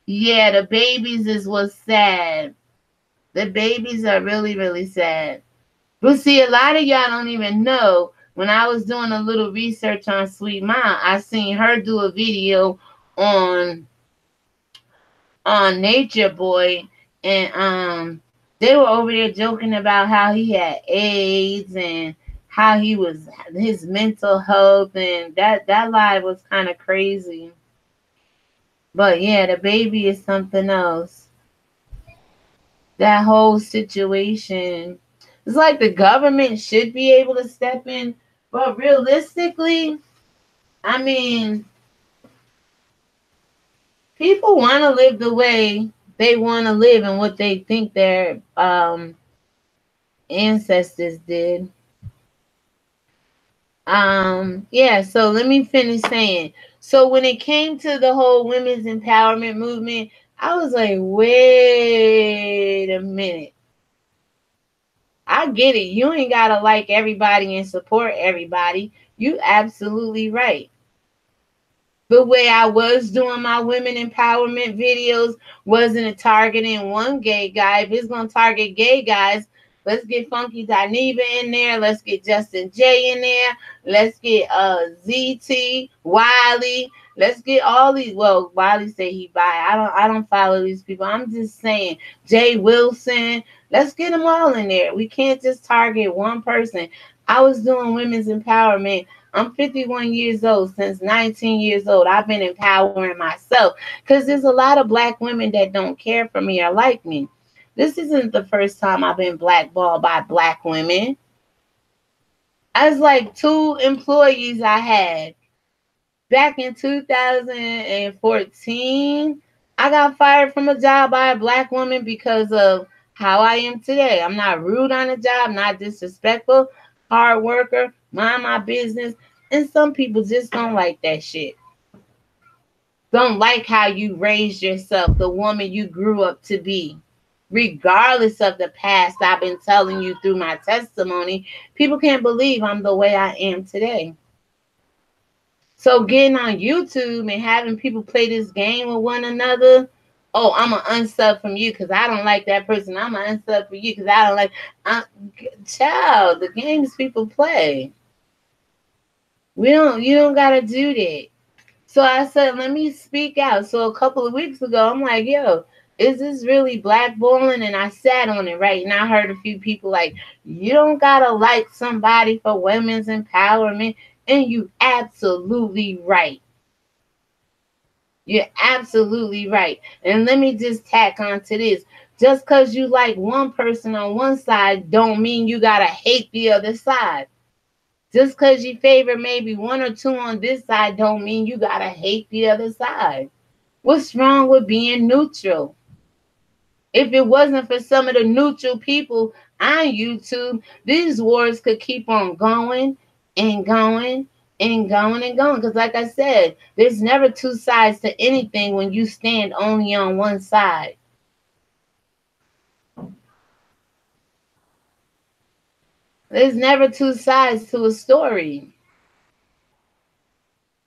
Yeah, the babies is what's sad. The babies are really, really sad. But see, a lot of y'all don't even know. When I was doing a little research on Sweet Mom, I seen her do a video on Nature Boy, and they were over there joking about how he had AIDS and how he was, his mental health, and that live was kind of crazy. But yeah, the baby is something else. That whole situation. It's like the government should be able to step in. But realistically, I mean, people want to live the way they want to live and what they think their ancestors did. Yeah, so let me finish saying. So when it came to the whole women's empowerment movement, I was like, wait a minute. I get it. You ain't got to like everybody and support everybody. You absolutely right. The way I was doing my women empowerment videos wasn't targeting one gay guy. If it's going to target gay guys, let's get Funky Dineva in there. Let's get Justin J in there. Let's get ZT, Wiley. Let's get all these. Well, Wiley say he bi. I don't follow these people. I'm just saying Jay Wilson. Let's get them all in there. We can't just target one person. I was doing women's empowerment. I'm 51 years old. Since 19 years old, I've been empowering myself because there's a lot of black women that don't care for me or like me. This isn't the first time I've been blackballed by black women. I was like 2 employees I had. Back in 2014, I got fired from a job by a black woman because of how I am today. I'm not rude on the job, not disrespectful, hard worker, mind my business. And some people just don't like that shit. Don't like how you raised yourself, the woman you grew up to be. Regardless of the past I've been telling you through my testimony, people can't believe I'm the way I am today. So getting on YouTube and having people play this game with one another, oh, I'm an unsub from you because I don't like that person. I'm an unsub for you because I don't like. Child, the games people play. You don't gotta do that. So I said, let me speak out. So a couple of weeks ago, I'm like, yo, is this really blackballing? And I sat on it, right? And I heard a few people like, you don't gotta like somebody for women's empowerment. And you absolutely right. You're absolutely right. And let me just tack on to this. Just because you like one person on one side don't mean you gotta hate the other side. Just because you favor maybe one or two on this side don't mean you gotta hate the other side. What's wrong with being neutral? If it wasn't for some of the neutral people on YouTube, these wars could keep on going and going and going and going. Because like I said, there's never two sides to anything when you stand only on one side. There's never two sides to a story.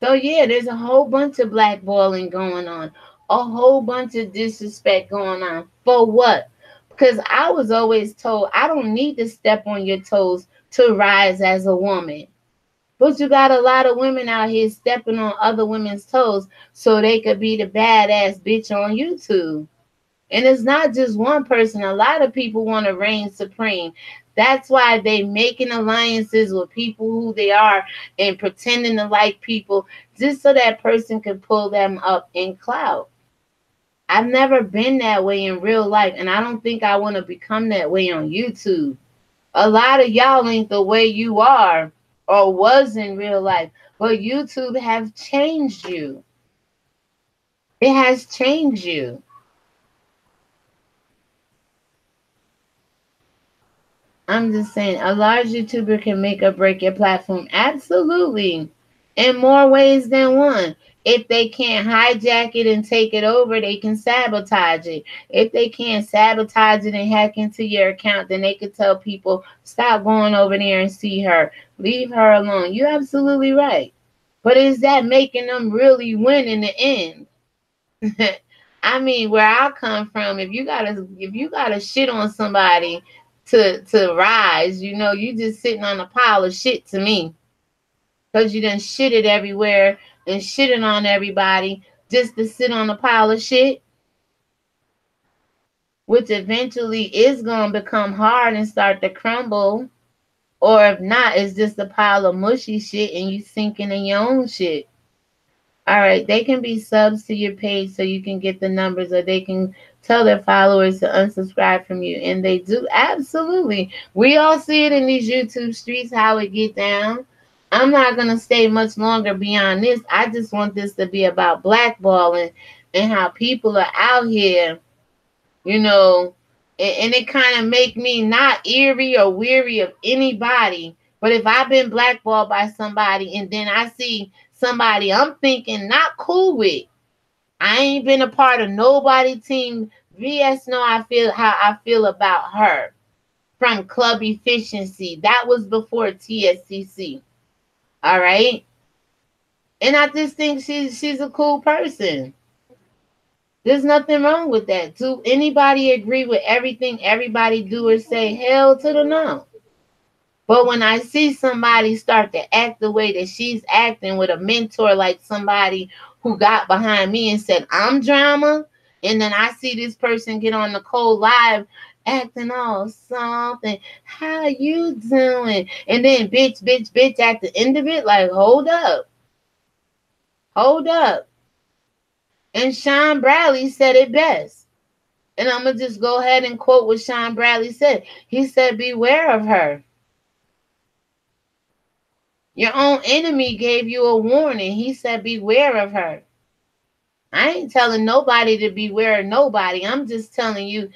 So yeah, there's a whole bunch of blackballing going on, a whole bunch of disrespect going on. For what? Because I was always told I don't need to step on your toes to rise as a woman. But you got a lot of women out here stepping on other women's toes so they could be the badass bitch on YouTube. And it's not just one person. A lot of people want to reign supreme. That's why they making alliances with people who they are and pretending to like people just so that person can pull them up in clout. I've never been that way in real life, and I don't think I want to become that way on YouTube. A lot of y'all ain't the way you are or was in real life, but YouTube have changed you. It has changed you. I'm just saying, a large YouTuber can make or break your platform. Absolutely. In more ways than one. If they can't hijack it and take it over, they can sabotage it. If they can't sabotage it and hack into your account, then they could tell people, stop going over there and see her. Leave her alone. You're absolutely right. But is that making them really win in the end? I mean, where I come from, if you gotta shit on somebody to rise, you just sitting on a pile of shit to me. Because you done shitted everywhere and shitting on everybody just to sit on a pile of shit, which eventually is gonna become hard and start to crumble. Or if not, it's just a pile of mushy shit and you sinking in your own shit. All right, they can be subs to your page so you can get the numbers, or they can tell their followers to unsubscribe from you. And they do, absolutely. We all see it in these YouTube streets, how it get down. I'm not going to stay much longer beyond this. I just want this to be about blackballing and how people are out here, and it kind of make me not eerie or weary of anybody. But if I've been blackballed by somebody and then I see somebody I'm thinking not cool with, I ain't been a part of nobody team. VS know how I feel about her from Club Efficiency. That was before TSCC. All right. And I just think she's a cool person. There's nothing wrong with that. Do anybody agree with everything everybody do or say? Hell to the no. But when I see somebody start to act the way that she's acting with a mentor, like somebody who got behind me and said, I'm drama, and then I see this person get on Nicole Live acting all something, how you doing? And then bitch at the end of it, like, hold up. And Sean Bradley said it best. And I'm going to just go ahead and quote what Sean Bradley said. He said, beware of her. Your own enemy gave you a warning. He said, beware of her. I ain't telling nobody to beware of nobody. I'm just telling you,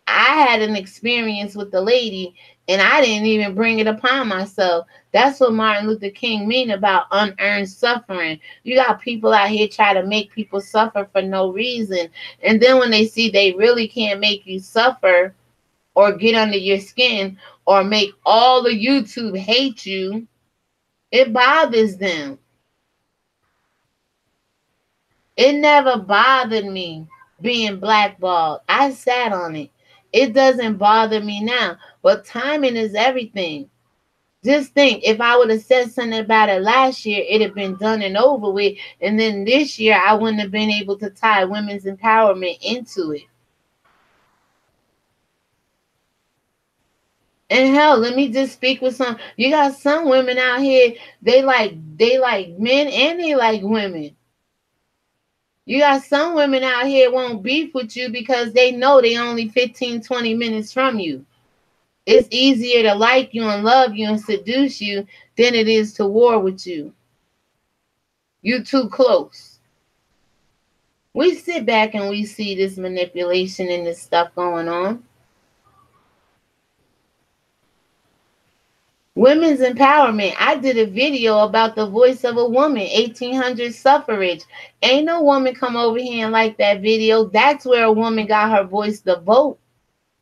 I had an experience with the lady, and I didn't even bring it upon myself. That's what Martin Luther King mean about unearned suffering. You got people out here try to make people suffer for no reason. And then when they see they really can't make you suffer or get under your skin or make all of YouTube hate you, it bothers them. It never bothered me being blackballed. I sat on it. It doesn't bother me now. But timing is everything. Just think, if I would have said something about it last year, it'd have been done and over with. And then this year, I wouldn't have been able to tie women's empowerment into it. And hell, let me just speak with some. You got some women out here, they like men and they like women. You got some women out here won't beef with you because they know they only 15, 20 minutes from you. It's easier to like you and love you and seduce you than it is to war with you. You too close. We sit back and we see this manipulation and this stuff going on. Women's empowerment. I did a video about the voice of a woman, 1800 suffrage. Ain't no woman come over here and like that video. That's where a woman got her voice to vote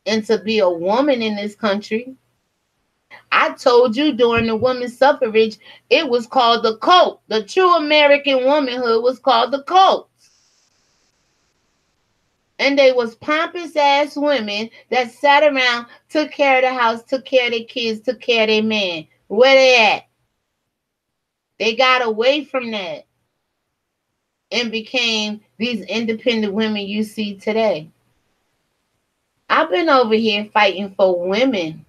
and to be a woman in this country. I told you during the women's suffrage, it was called the cult. The true American womanhood was called the cult. And they was pompous ass women that sat around, took care of the house, took care of their kids, took care of their man. Where they at? They got away from that and became these independent women you see today. I've been over here fighting for women.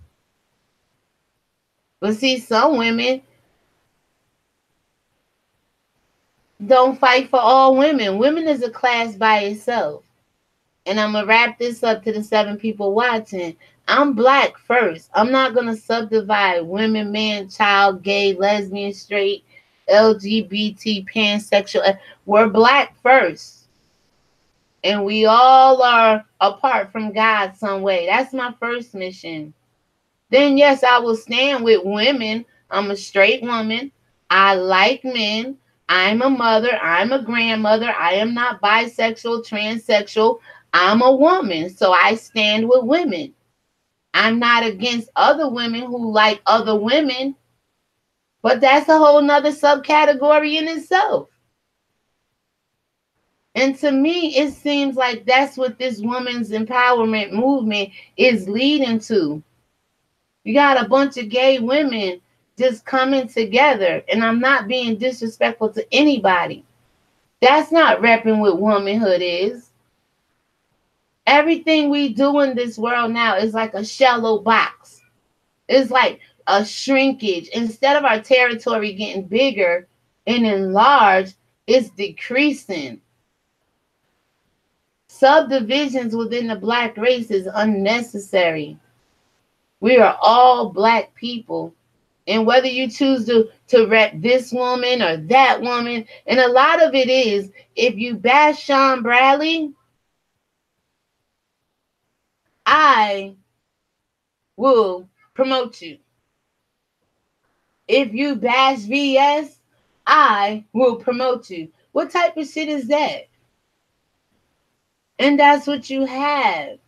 But see, some women don't fight for all women. Women is a class by itself. And I'm going to wrap this up to the 7 people watching. I'm black first. I'm not going to subdivide women, man, child, gay, lesbian, straight, LGBT, pansexual. We're black first. And we all are apart from God some way. That's my first mission. Then, yes, I will stand with women. I'm a straight woman. I like men. I'm a mother. I'm a grandmother. I am not bisexual, transsexual. I'm a woman, so I stand with women. I'm not against other women who like other women, but that's a whole nother subcategory in itself. And to me, it seems like that's what this women's empowerment movement is leading to. You got a bunch of gay women just coming together, and I'm not being disrespectful to anybody. That's not repping what womanhood is. Everything we do in this world now is like a shallow box. It's like a shrinkage. Instead of our territory getting bigger and enlarged, it's decreasing. Subdivisions within the black race is unnecessary. We are all black people. And whether you choose to rep this woman or that woman, and a lot of it is, if you bash Sean Bradley, I will promote you. If you bash VS, I will promote you. What type of shit is that? And that's what you have.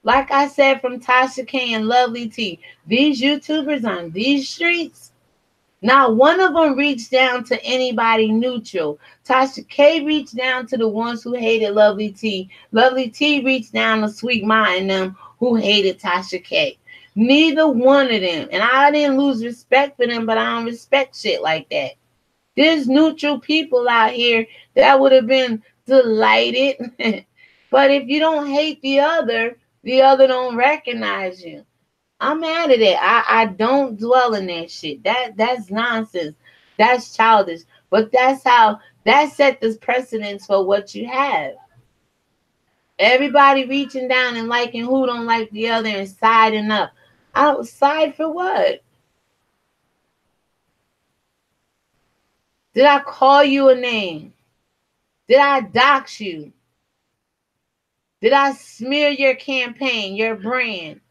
Like I said, from Tasha K and Lovely T, these YouTubers on these streets, not one of them reached down to anybody neutral. Tasha K reached down to the ones who hated Lovely T. Lovely T reached down to Sweet Ma and them who hated Tasha K. Neither one of them. And I didn't lose respect for them, but I don't respect shit like that. There's neutral people out here that would have been delighted. But if you don't hate the other don't recognize you. I'm mad at it. I don't dwell in that shit. That's nonsense. That's childish. But that set this precedence for what you have. Everybody reaching down and liking who don't like the other and siding up. Outside for what? Did I call you a name? Did I dox you? Did I smear your campaign, your brand?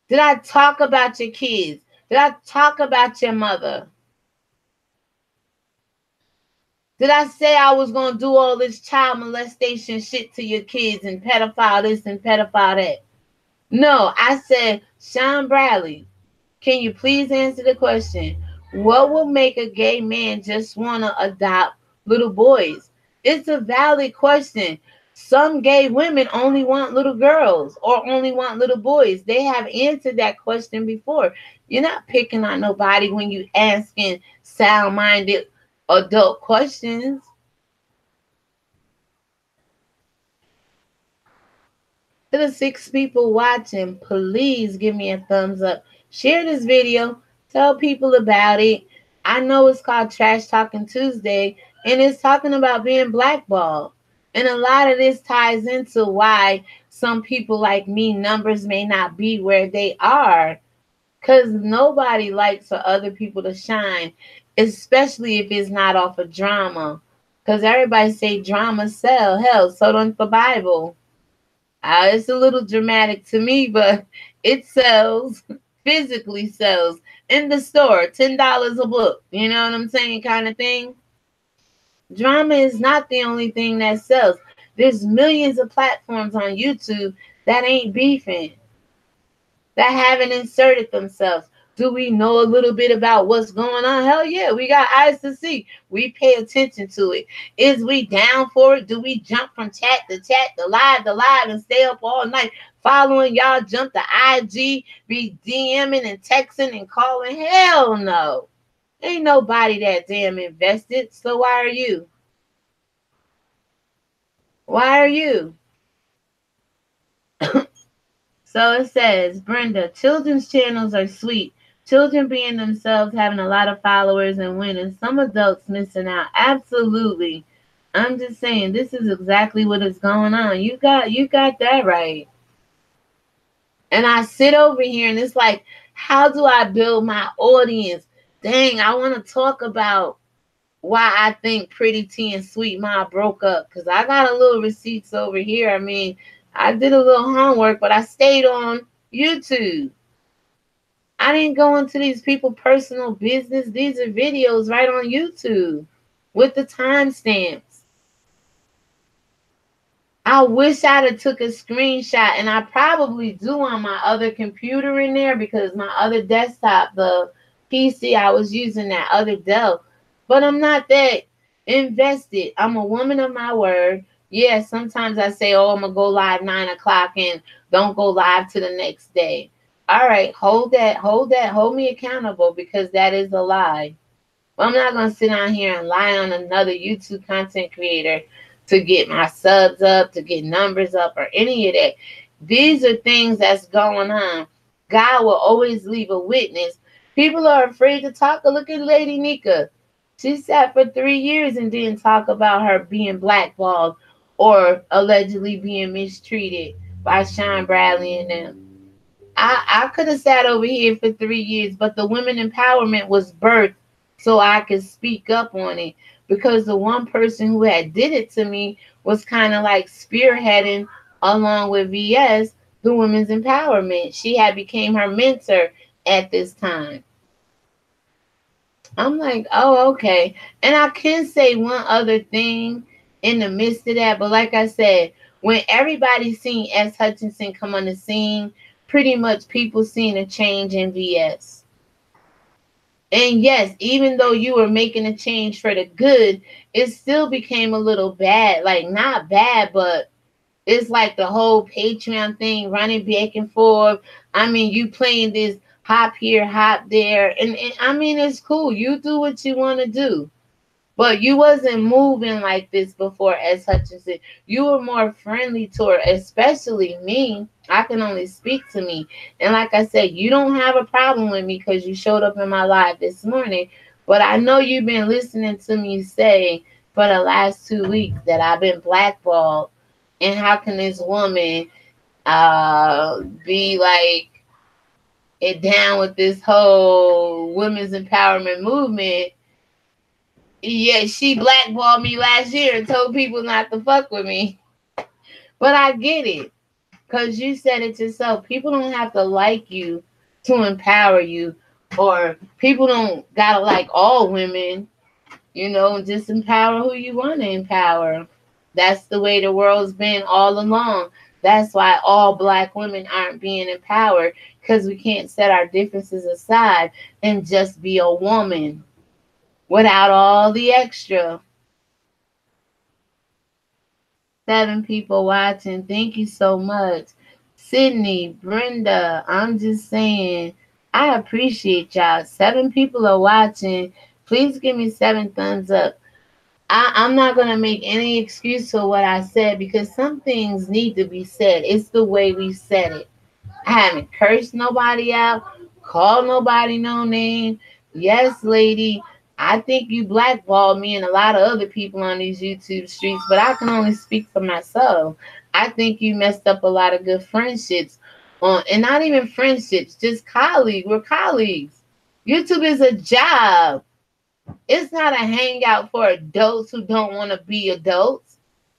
Did I talk about your kids? Did I talk about your mother? Did I say I was going to do all this child molestation shit to your kids and pedophile this and pedophile that? No, I said, Sean Bradley, can you please answer the question? What will make a gay man just want to adopt little boys? It's a valid question. Some gay women only want little girls or only want little boys. They have answered that question before. You're not picking on nobody when you asking sound-minded adult questions. To the 6 people watching, please give me a thumbs up. Share this video. Tell people about it. I know it's called Trash Talking Tuesday, and it's talking about being blackballed. And a lot of this ties into why some people like me, numbers may not be where they are. Because nobody likes for other people to shine, especially if it's not off of drama. Because everybody say drama sell. Hell, so don't the Bible. It's a little dramatic to me, but it sells, physically sells in the store, $10 a book. You know what I'm saying, kind of thing. Drama is not the only thing that sells. There's millions of platforms on YouTube that ain't beefing, that haven't inserted themselves. Do we know a little bit about what's going on? Hell yeah, we got eyes to see. We pay attention to it. Is we down for it? Do we jump from chat to chat, to live, and stay up all night following y'all jump to IG, be DMing and texting and calling? Hell no. Ain't nobody that damn invested. So why are you? Why are you? So it says, Brenda, children's channels are sweet. Children being themselves, having a lot of followers and winning. Some adults missing out. Absolutely. I'm just saying, this is exactly what is going on. You got that right. And I sit over here and it's like, how do I build my audience? Dang, I want to talk about why I think Pretty T and Sweet Ma broke up. Because I got a little receipts over here. I mean, I did a little homework, but I stayed on YouTube. I didn't go into these people's personal business. These are videos right on YouTube with the timestamps. I wish I'd have took a screenshot, and I probably do on my other computer in there because my other desktop, the PC I was using, that other Dell. But I'm not that invested. I'm a woman of my word. Yeah, sometimes I say, oh, I'm going to go live 9 o'clock and don't go live to the next day. All right, hold me accountable because that is a lie. Well, I'm not going to sit down here and lie on another YouTube content creator to get my subs up, to get numbers up, or any of that. These are things that's going on. God will always leave a witness. People are afraid to talk. Look at Lady Nika. She sat for 3 years and didn't talk about her being blackballed or allegedly being mistreated by Sean Bradley and them. I could have sat over here for 3 years, but the women empowerment was birthed so I could speak up on it, because the one person who had did it to me was kind of like spearheading along with VS, the women's empowerment. She had became her mentor at this time. I'm like, oh, okay. And I can say one other thing in the midst of that, but like I said, when everybody seen S. Hutchinson come on the scene, pretty much people seen a change in VS. And yes, even though you were making a change for the good, it still became a little bad. Like, not bad, but it's like the whole Patreon thing running back and forth. I mean, you playing this hop here, hop there. And I mean, it's cool. You do what you want to do. But you wasn't moving like this before, S. Hutchinson. You were more friendly toward, especially me. I can only speak to me. And like I said, you don't have a problem with me because you showed up in my live this morning. But I know you've been listening to me say for the last 2 weeks that I've been blackballed. And how can this woman be like it down with this whole women's empowerment movement Yeah, she blackballed me last year and told people not to fuck with me. But I get it. Because you said it yourself. People don't have to like you to empower you. Or people don't got to like all women. You know, just empower who you want to empower. That's the way the world's been all along. That's why all black women aren't being empowered, because we can't set our differences aside and just be a woman without all the extra. 7 people watching. Thank you so much. Sydney, Brenda, I'm just saying, I appreciate y'all. 7 people are watching. Please give me 7 thumbs up. I'm not going to make any excuse for what I said, because some things need to be said. It's the way we said it. I haven't cursed nobody out, called nobody no name. Yes, lady, I think you blackballed me and a lot of other people on these YouTube streets, but I can only speak for myself. I think you messed up a lot of good friendships and not even friendships, just colleagues. We're colleagues. YouTube is a job. It's not a hangout for adults who don't want to be adults.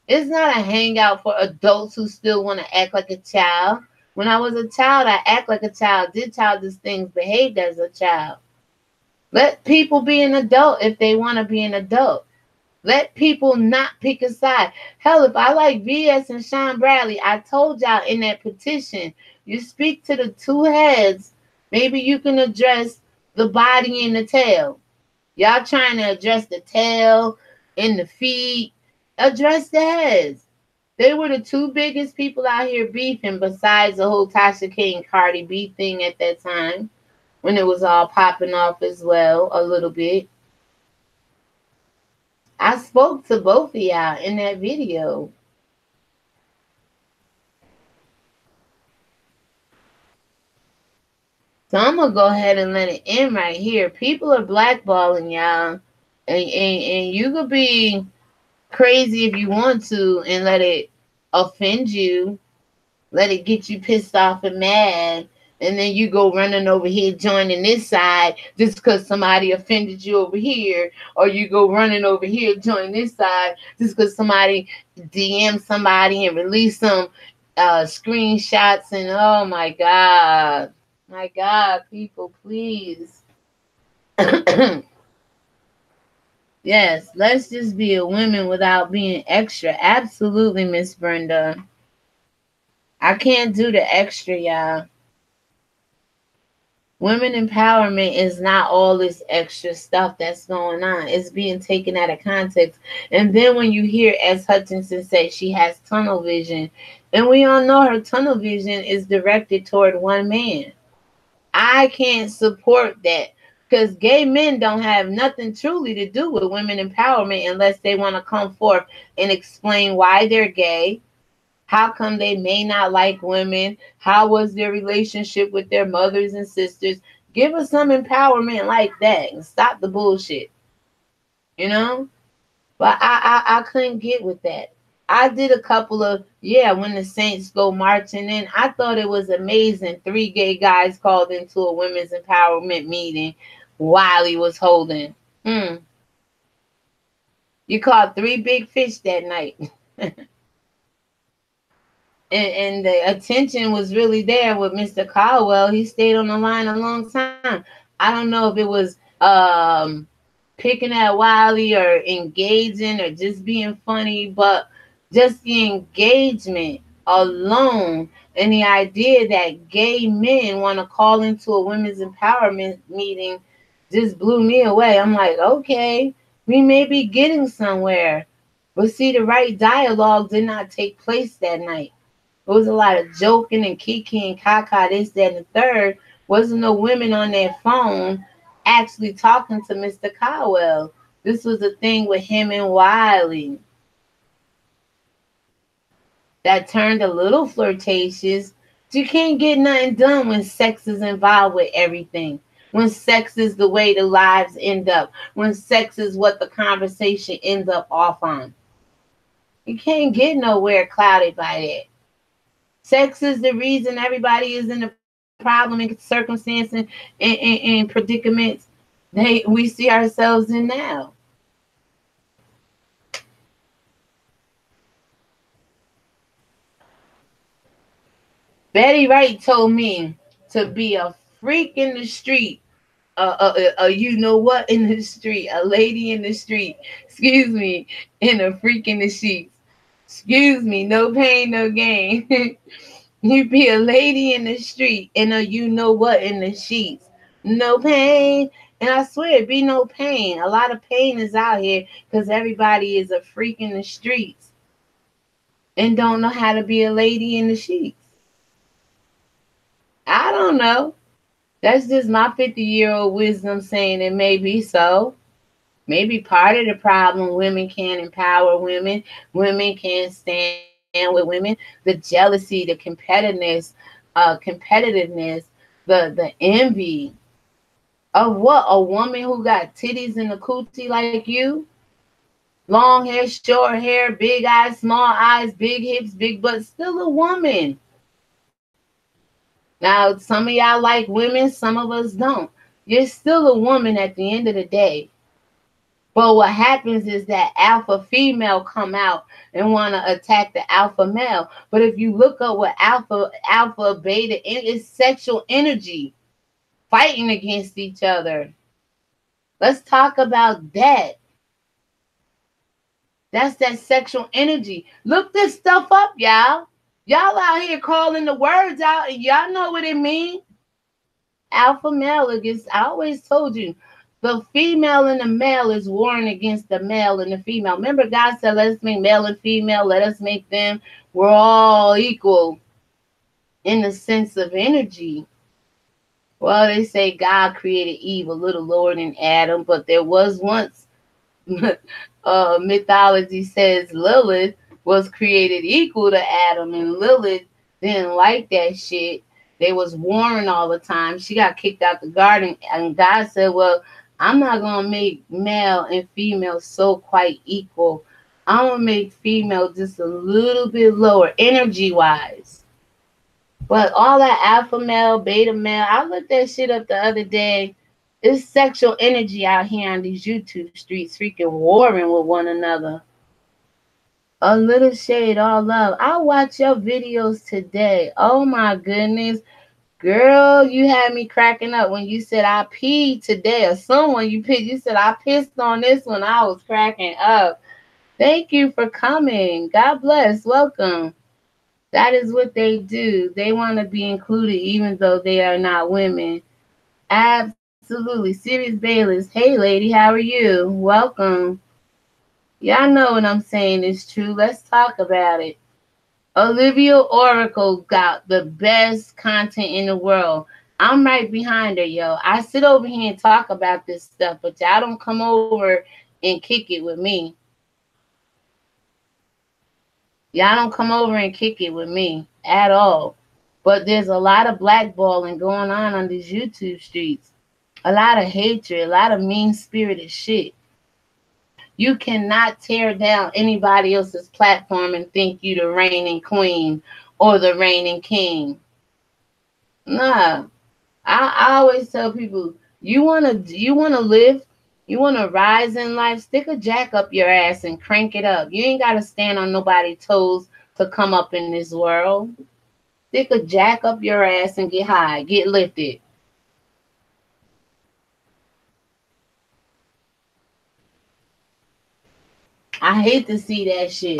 It's not a hangout for adults who still want to act like a child. When I was a child, I act like a child, did childish things, behaved as a child. Let people be an adult if they want to be an adult. Let people not pick a side. Hell, if I like VS and Sean Bradley, I told y'all in that petition, you speak to the two heads, maybe you can address the body and the tail. Y'all trying to address the tail and the feet. Address the heads. They were the two biggest people out here beefing, besides the whole Tasha K and Cardi B thing at that time, when it was all popping off as well a little bit. I spoke to both of y'all in that video. So I'm going to go ahead and let it end right here. People are blackballing y'all. And you could be crazy if you want to and let it offend you. Let it get you pissed off and mad. And then you go running over here joining this side just because somebody offended you over here. Or you go running over here joining this side just because somebody DM somebody and release some screenshots. And oh my God. My God, people, please. Yes, let's just be a woman without being extra. Absolutely, Miss Brenda. I can't do the extra, y'all. Women empowerment is not all this extra stuff that's going on. It's being taken out of context. And then when you hear S. Hutchinson say she has tunnel vision, and we all know her tunnel vision is directed toward one man. I can't support that, because gay men don't have nothing truly to do with women empowerment unless they want to come forth and explain why they're gay. How come they may not like women? How was their relationship with their mothers and sisters? Give us some empowerment like that and stop the bullshit. You know? But I couldn't get with that. I did a couple of, when the Saints go marching in, I thought it was amazing. 3 gay guys called into a women's empowerment meeting while he was holding. You caught 3 big fish that night. And the attention was really there with Mr. Caldwell. He stayed on the line a long time. I don't know if it was picking at Wiley or engaging or just being funny, but just the engagement alone and the idea that gay men want to call into a women's empowerment meeting just blew me away. I'm like, okay, we may be getting somewhere. But see, the right dialogue did not take place that night. There was a lot of joking and kiki and caca, this, that, and the third. Wasn't no women on their phone actually talking to Mr. Caldwell. This was a thing with him and Wiley that turned a little flirtatious. You can't get nothing done when sex is involved with everything. When sex is the way the lives end up. When sex is what the conversation ends up off on. You can't get nowhere clouded by that. Sex is the reason everybody is in the problem and circumstances and predicaments we see ourselves in now. Betty Wright told me to be a freak in the street, you know what in the street, a lady in the street, excuse me, and a freak in the sheets. Excuse me, no pain, no gain. You be a lady in the street and a you know what in the sheets. No pain. And I swear, it be no pain. A lot of pain is out here because everybody is a freak in the streets and don't know how to be a lady in the sheets. I don't know. That's just my 50-year-old wisdom saying it may be so. Maybe part of the problem, women can't empower women. Women can't stand with women. The jealousy, the competitiveness, the envy of what? A woman who got titties and a coochie like you? Long hair, short hair, big eyes, small eyes, big hips, big butt. Still a woman. Now, some of y'all like women, some of us don't. You're still a woman at the end of the day. But what happens is that alpha female come out and want to attack the alpha male. But if you look up what alpha, beta, it's sexual energy fighting against each other. Let's talk about that. That's that sexual energy. Look this stuff up, y'all. Y'all out here calling the words out, and y'all know what it means. Alpha male against, I always told you, the female and the male is warring against the male and the female. Remember, God said, let us make male and female, let us make them. We're all equal in the sense of energy. Well, they say God created Eve a little lower than Adam, but there was once, mythology says Lilith was created equal to Adam, and Lilith didn't like that shit. They was warring all the time. She got kicked out the garden, and God said, well, I'm not going to make male and female so quite equal. I'm going to make female just a little bit lower energy-wise. But all that alpha male, beta male, I looked that shit up the other day. It's sexual energy out here on these YouTube streets freaking warring with one another. A little shade, all love. I watch your videos today. Oh my goodness. Girl, you had me cracking up when you said I peed today, or someone you said I pissed on this one. I was cracking up. Thank you for coming. God bless. Welcome. That is what they do. They want to be included even though they are not women. Absolutely. Sirius Bayless. Hey, lady, how are you? Welcome. Y'all know what I'm saying is true. Let's talk about it. Olivia Oracle got the best content in the world. I'm right behind her, yo. I sit over here and talk about this stuff, but y'all don't come over and kick it with me. Y'all don't come over and kick it with me at all. But there's a lot of blackballing going on these YouTube streets. A lot of hatred, a lot of mean-spirited shit. You cannot tear down anybody else's platform and think you the reigning queen or the reigning king. Nah. I always tell people, you wanna live, you wanna rise in life, stick a jack up your ass and crank it up. You ain't gotta stand on nobody's toes to come up in this world. Stick a jack up your ass and get high, get lifted. I hate to see that shit.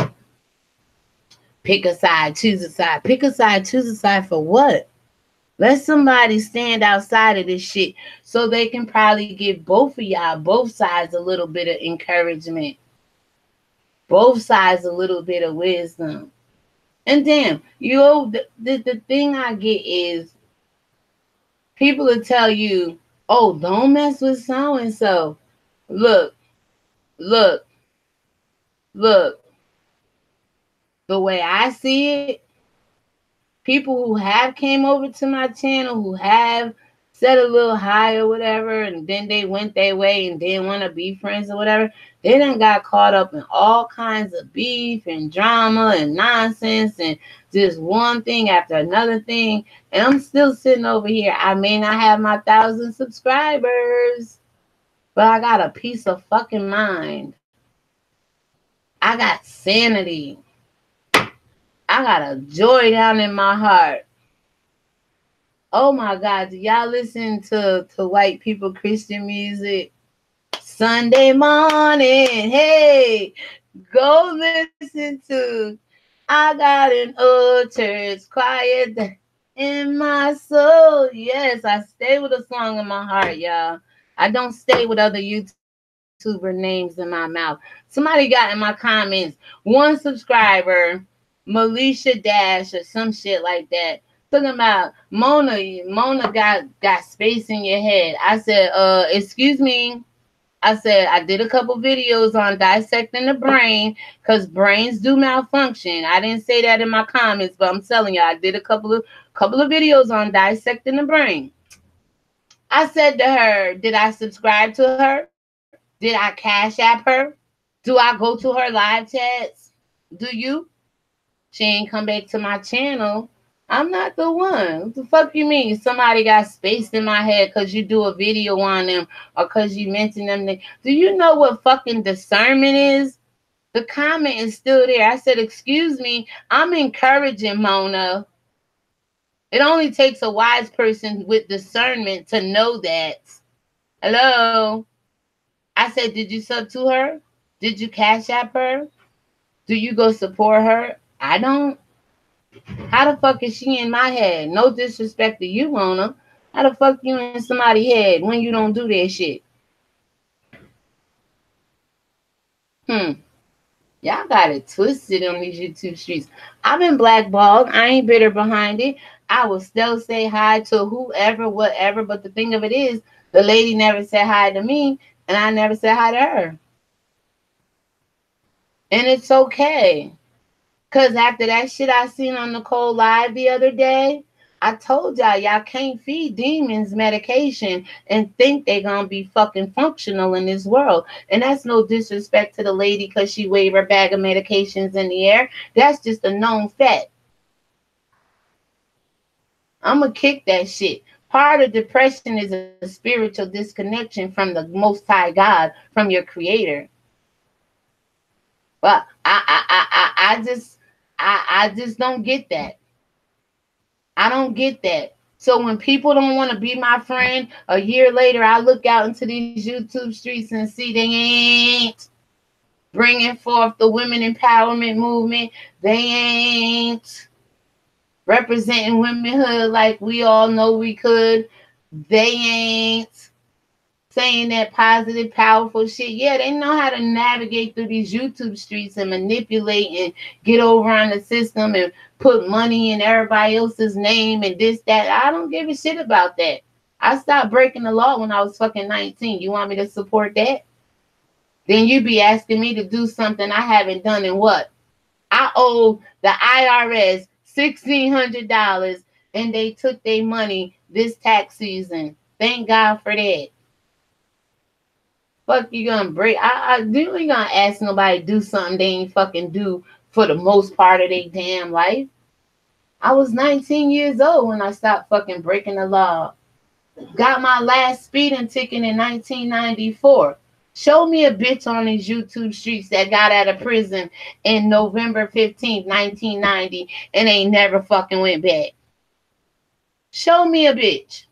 Pick a side, choose a side. Pick a side, choose a side for what? Let somebody stand outside of this shit so they can probably give both of y'all, both sides, a little bit of encouragement. Both sides a little bit of wisdom. And damn, the thing I get is people will tell you, oh, don't mess with so-and-so. Look. The way I see it, people who have came over to my channel, who have set a little high or whatever, and then they went their way and didn't want to be friends or whatever, they done got caught up in all kinds of beef and drama and nonsense and just one thing after another thing. And I'm still sitting over here. I may not have my 1,000 subscribers, but I got a peace of fucking mind. I got sanity. I got a joy down in my heart. Oh my God, do y'all listen to white people Christian music? Sunday morning, hey, go listen to I got an old church quiet in my soul. Yes, I stay with a song in my heart, y'all. I don't stay with other YouTuber names in my mouth. Somebody got in my comments, one subscriber, Melisha Dash or some shit like that. Talking about Mona got space in your head. I said, excuse me. I said I did a couple videos on dissecting the brain because brains do malfunction. I didn't say that in my comments, but I'm telling you, I did a couple of videos on dissecting the brain. I said to her, did I subscribe to her? Did I cash app her? Do I go to her live chats? Do you? She ain't come back to my channel. I'm not the one. What the fuck you mean? Somebody got spaced in my head because you do a video on them or because you mention them. Do you know what fucking discernment is? The comment is still there. I said, excuse me, I'm encouraging Mona. It only takes a wise person with discernment to know that. Hello? I said, did you sub to her? Did you cash app her? Do you go support her? I don't. How the fuck is she in my head? No disrespect to you, Mona. How the fuck you in somebody's head when you don't do that shit? Y'all got it twisted on these YouTube streets. I've been blackballed. I ain't bitter behind it. I will still say hi to whoever, whatever. But the thing of it is, the lady never said hi to me, and I never said hi to her. And it's okay. Because after that shit I seen on Nicole Live the other day, I told y'all can't feed demons medication and think they gonna be fucking functional in this world. And that's no disrespect to the lady because she waved her bag of medications in the air. That's just a known fact. I'm gonna kick that shit. Part of depression is a spiritual disconnection from the Most High God, from your Creator. But I just don't get that. I don't get that. So when people don't want to be my friend, a year later, I look out into these YouTube streets and see they ain't bringing forth the women empowerment movement. They ain't representing womanhood like we all know we could. They ain't saying that positive, powerful shit. Yeah, they know how to navigate through these YouTube streets and manipulate and get over on the system and put money in everybody else's name and this, that. I don't give a shit about that. I stopped breaking the law when I was fucking 19. You want me to support that? Then you be asking me to do something I haven't done in what? I owe the IRS $1,600 and they took their money this tax season. Thank God for that. Fuck you gonna break? You ain't gonna ask nobody to do something they ain't fucking do for the most part of their damn life. I was 19 years old when I stopped fucking breaking the law. Got my last speeding ticket in 1994. Show me a bitch on these YouTube streets that got out of prison in November 15th, 1990 and ain't never fucking went back. Show me a bitch.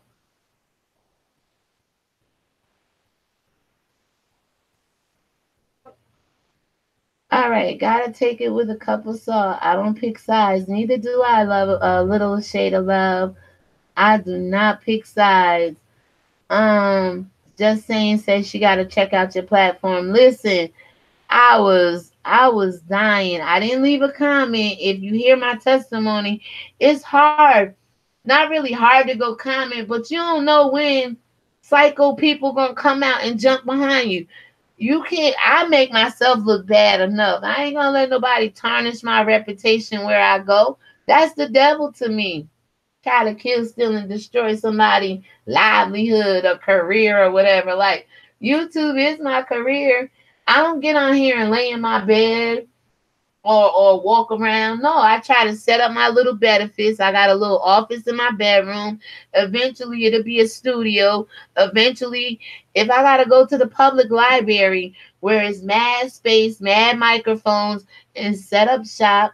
All right, gotta take it with a cup of salt. I don't pick sides. Neither do I, love a little shade of love. I do not pick sides. Just saying, says she gotta check out your platform. Listen, I was dying. I didn't leave a comment. If you hear my testimony, it's hard. Not really hard to go comment, but you don't know when psycho people gonna come out and jump behind you. You can't. I make myself look bad enough. I ain't gonna let nobody tarnish my reputation where I go. That's the devil to me. Try to kill, steal, and destroy somebody's livelihood or career or whatever. Like, YouTube is my career. I don't get on here and lay in my bed or walk around. No, I try to set up my little benefits. I got a little office in my bedroom. Eventually, it'll be a studio. Eventually, if I got to go to the public library where it's mad space, mad microphones, and set up shop,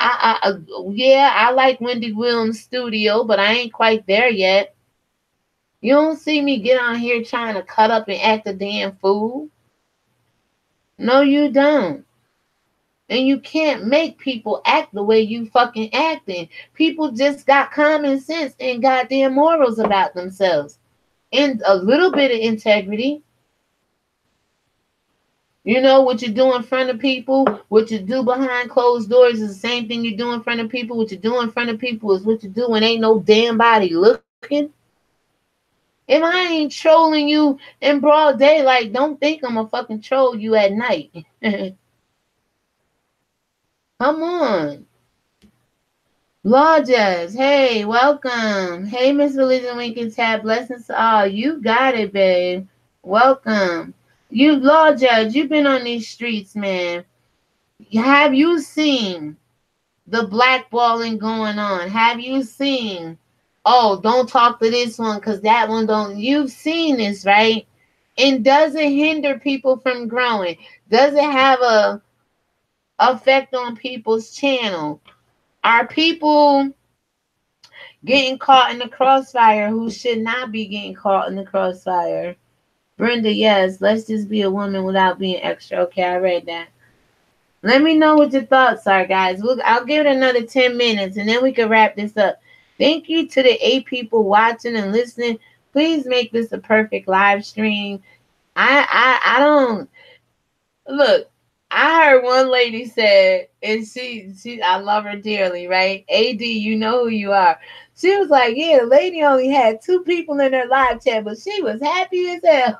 Yeah, I like Wendy Williams' studio, but I ain't quite there yet. You don't see me get on here trying to cut up and act a damn fool. No, you don't. And you can't make people act the way you fucking acting. People just got common sense and goddamn morals about themselves. And a little bit of integrity. You know what you do in front of people, what you do behind closed doors is the same thing you do in front of people. What you do in front of people is what you do when ain't no damn body looking. If I ain't trolling you in broad daylight, don't think I'm gonna fucking troll you at night. Come on. Law Judge, hey, welcome. Hey, Miss Religion Winked Tab, blessings to all. You got it, babe. Welcome. You, Law Judge, you've been on these streets, man. Have you seen the blackballing going on? Have you seen, oh, don't talk to this one because that one don't. You've seen this, right? And does it hinder people from growing? Does it have a effect on people's channel? Are people getting caught in the crossfire who should not be getting caught in the crossfire? Brenda, yes, let's just be a woman without being extra. Okay, I read that. Let me know what your thoughts are, guys. I'll give it another 10 minutes, and then we can wrap this up. Thank you to the 8 people watching and listening. Please make this a perfect live stream. I don't look. I heard one lady said, and she I love her dearly, right? AD, you know who you are. She was like, yeah, the lady only had 2 people in her live chat, but she was happy as hell.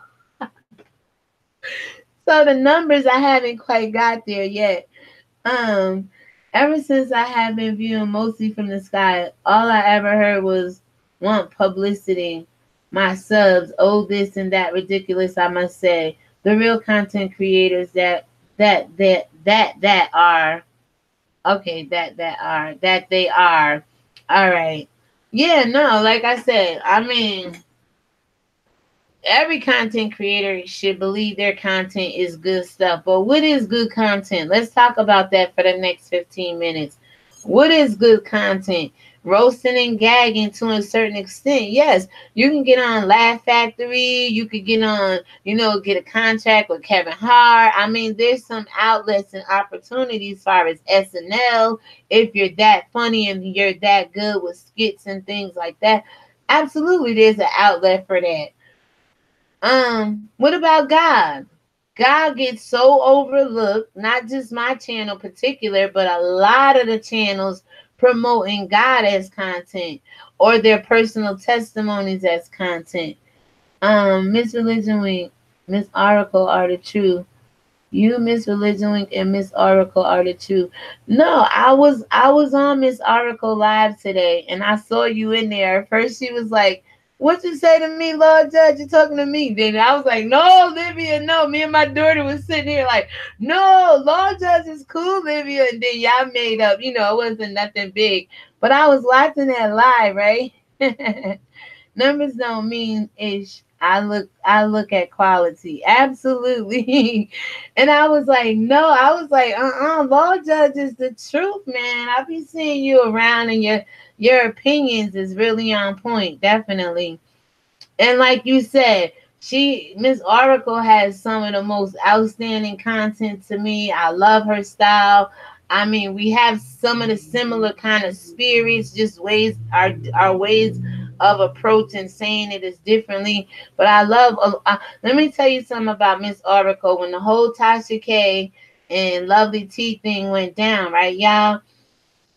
So the numbers I haven't quite got there yet. Ever since I have been viewing mostly from the sky, all I ever heard was want publicity. My subs, oh this and that ridiculous, I must say. The real content creators that are okay, that they are. All right. Yeah, no, like I said, I mean, every content creator should believe their content is good stuff. But what is good content? Let's talk about that for the next 15 minutes. What is good content? Roasting and gagging to a certain extent. Yes, you can get on Laugh Factory. You could get on, get a contract with Kevin Hart. I mean, there's some outlets and opportunities as far as SNL. If you're that funny and you're that good with skits and things like that, absolutely there's an outlet for that. What about God? God gets so overlooked, not just my channel in particular, but a lot of the channels promoting God as content or their personal testimonies as content. Miss Religion Week, Miss Oracle are the truth. You, Miss Religion Week, and Miss Oracle are the truth. No, I was on Miss Oracle live today, and I saw you in there. First, she was like, "What you say to me, Lord Judge? You talking to me?" Then I was like, "No, Livia, no." Me and my daughter was sitting here like, "No, Lord Judge is cool, Livia." And then y'all made up. It wasn't nothing big, but I was watching that live, right? Numbers don't mean ish. I look at quality. Absolutely. And I was like, no, I was like, Law Judge is the truth, man. I be seeing you around and your opinions is really on point, definitely. And like you said, Miss Oracle has some of the most outstanding content to me. I love her style. I mean, we have some of the similar kind of spirits, just ways our ways of approach and saying it is differently. But I love. Let me tell you something about Miss Oracle. When the whole Tasha K and Lovely T thing went down, right, y'all?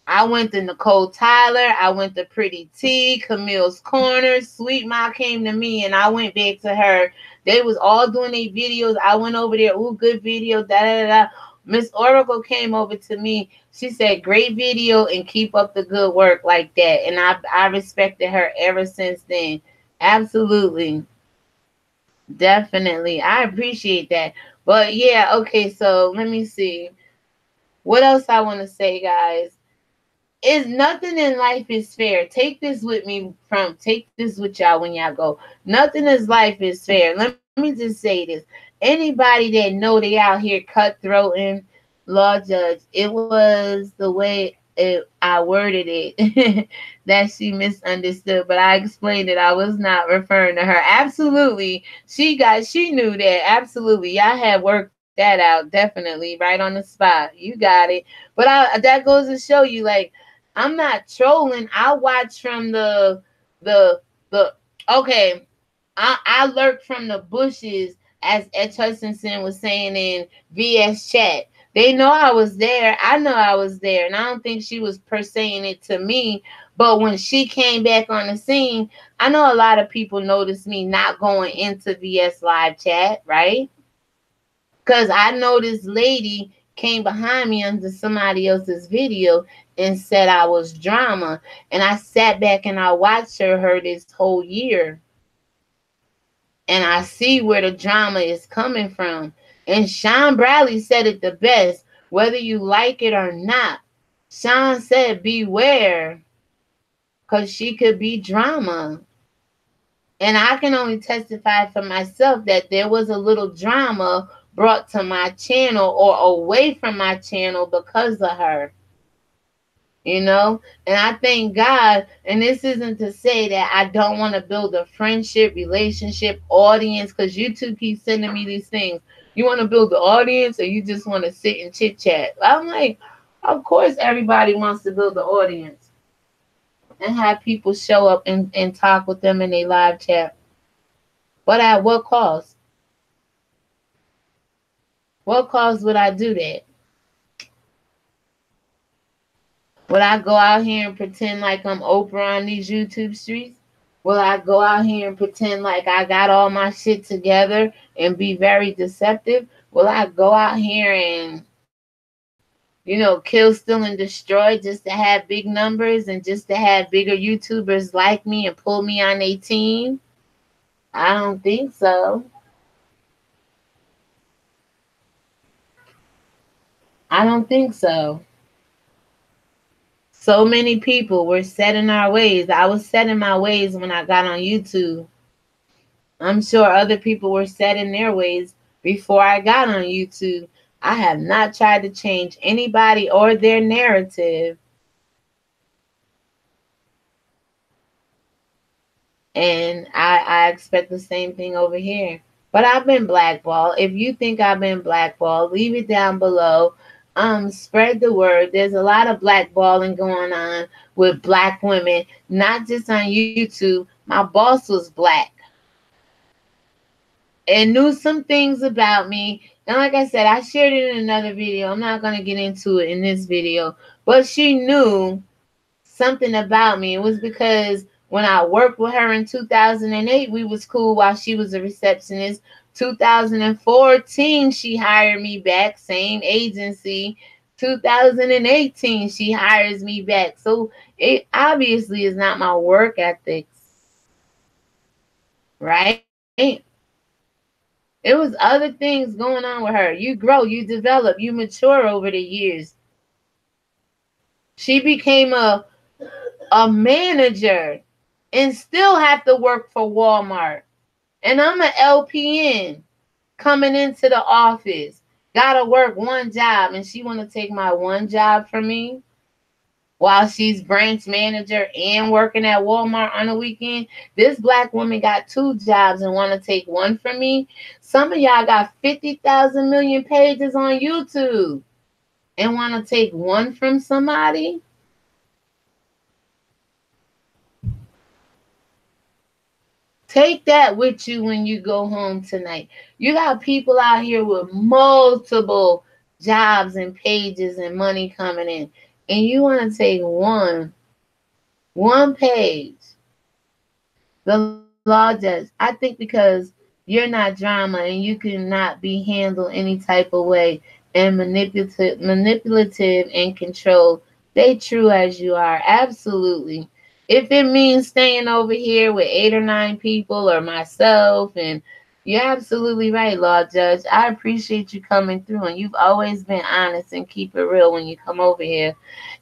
I went to Nicole Tyler. I went to Pretty T, Camille's Corner. Sweet Ma came to me, and I went back to her. They was all doing their videos. I went over there. Ooh, good video. Da da da. Miss Oracle came over to me. She said, "Great video, and keep up the good work like that." And I respected her ever since then. Absolutely, definitely, I appreciate that. But yeah, okay. So let me see. What else I want to say, guys? Is nothing in life is fair. Take this with y'all when y'all go. Nothing in life is fair. Let me just say this. Anybody that know they out here cutthroating, Law Judge, it was the way I worded it that she misunderstood, but I explained it. I was not referring to her. Absolutely, she knew that. Absolutely, y'all had worked that out. Definitely, right on the spot. You got it. But that goes to show you, like, I'm not trolling. I watch from the okay. I lurked from the bushes, as Ed Hutchinson was saying in VS chat. They know I was there. I know I was there. And I don't think she was per saying it to me. But when she came back on the scene, I know a lot of people noticed me not going into VS live chat, right? Because I know this lady came behind me under somebody else's video and said I was drama. And I sat back and I watched her this whole year. And I see where the drama is coming from. And Sean Bradley said it the best, whether you like it or not. Sean said, beware, because she could be drama. And I can only testify for myself that there was a little drama brought to my channel or away from my channel because of her. You know, and I thank God, and this isn't to say that I don't want to build a friendship, relationship, audience, because YouTube keeps sending me these things. You want to build the audience, or you just want to sit and chit chat? I'm like, of course everybody wants to build the audience and have people show up and talk with them in a live chat. But at what cost? What cost would I do that? Would I go out here and pretend like I'm Oprah on these YouTube streets? Will I go out here and pretend like I got all my shit together and be very deceptive? Will I go out here and, kill, steal, and destroy just to have big numbers and just to have bigger YouTubers like me and pull me on a team? I don't think so. I don't think so. So many people were set in our ways. I was set in my ways when I got on YouTube. I'm sure other people were set in their ways before I got on YouTube. I have not tried to change anybody or their narrative. And I expect the same thing over here. But I've been blackballed. If you think I've been blackballed, leave it down below. Spread the word. There's a lot of blackballing going on with black women, not just on YouTube. My boss was black and knew some things about me. And like I said, I shared it in another video. I'm not going to get into it in this video. But she knew something about me. It was because when I worked with her in 2008, we was cool while she was a receptionist. 2014, she hired me back, same agency. 2018, she hires me back. So it obviously is not my work ethics, right? It was other things going on with her. You grow, you develop, you mature over the years. She became a manager and still have to work for Walmart. And I'm an LPN coming into the office. Gotta work one job, and she want to take my one job from me while she's branch manager and working at Walmart on the weekend. This black woman got two jobs and want to take one from me. Some of y'all got 50,000 million pages on YouTube and want to take one from somebody. Take that with you when you go home tonight. You got people out here with multiple jobs and pages and money coming in, and you want to take one page. The law judge, I think because you're not drama and you cannot be handled any type of way and manipulative and controlled. Stay true as you are. Absolutely. If it means staying over here with 8 or 9 people or myself, and you're absolutely right, law judge. I appreciate you coming through, and you've always been honest and keep it real when you come over here.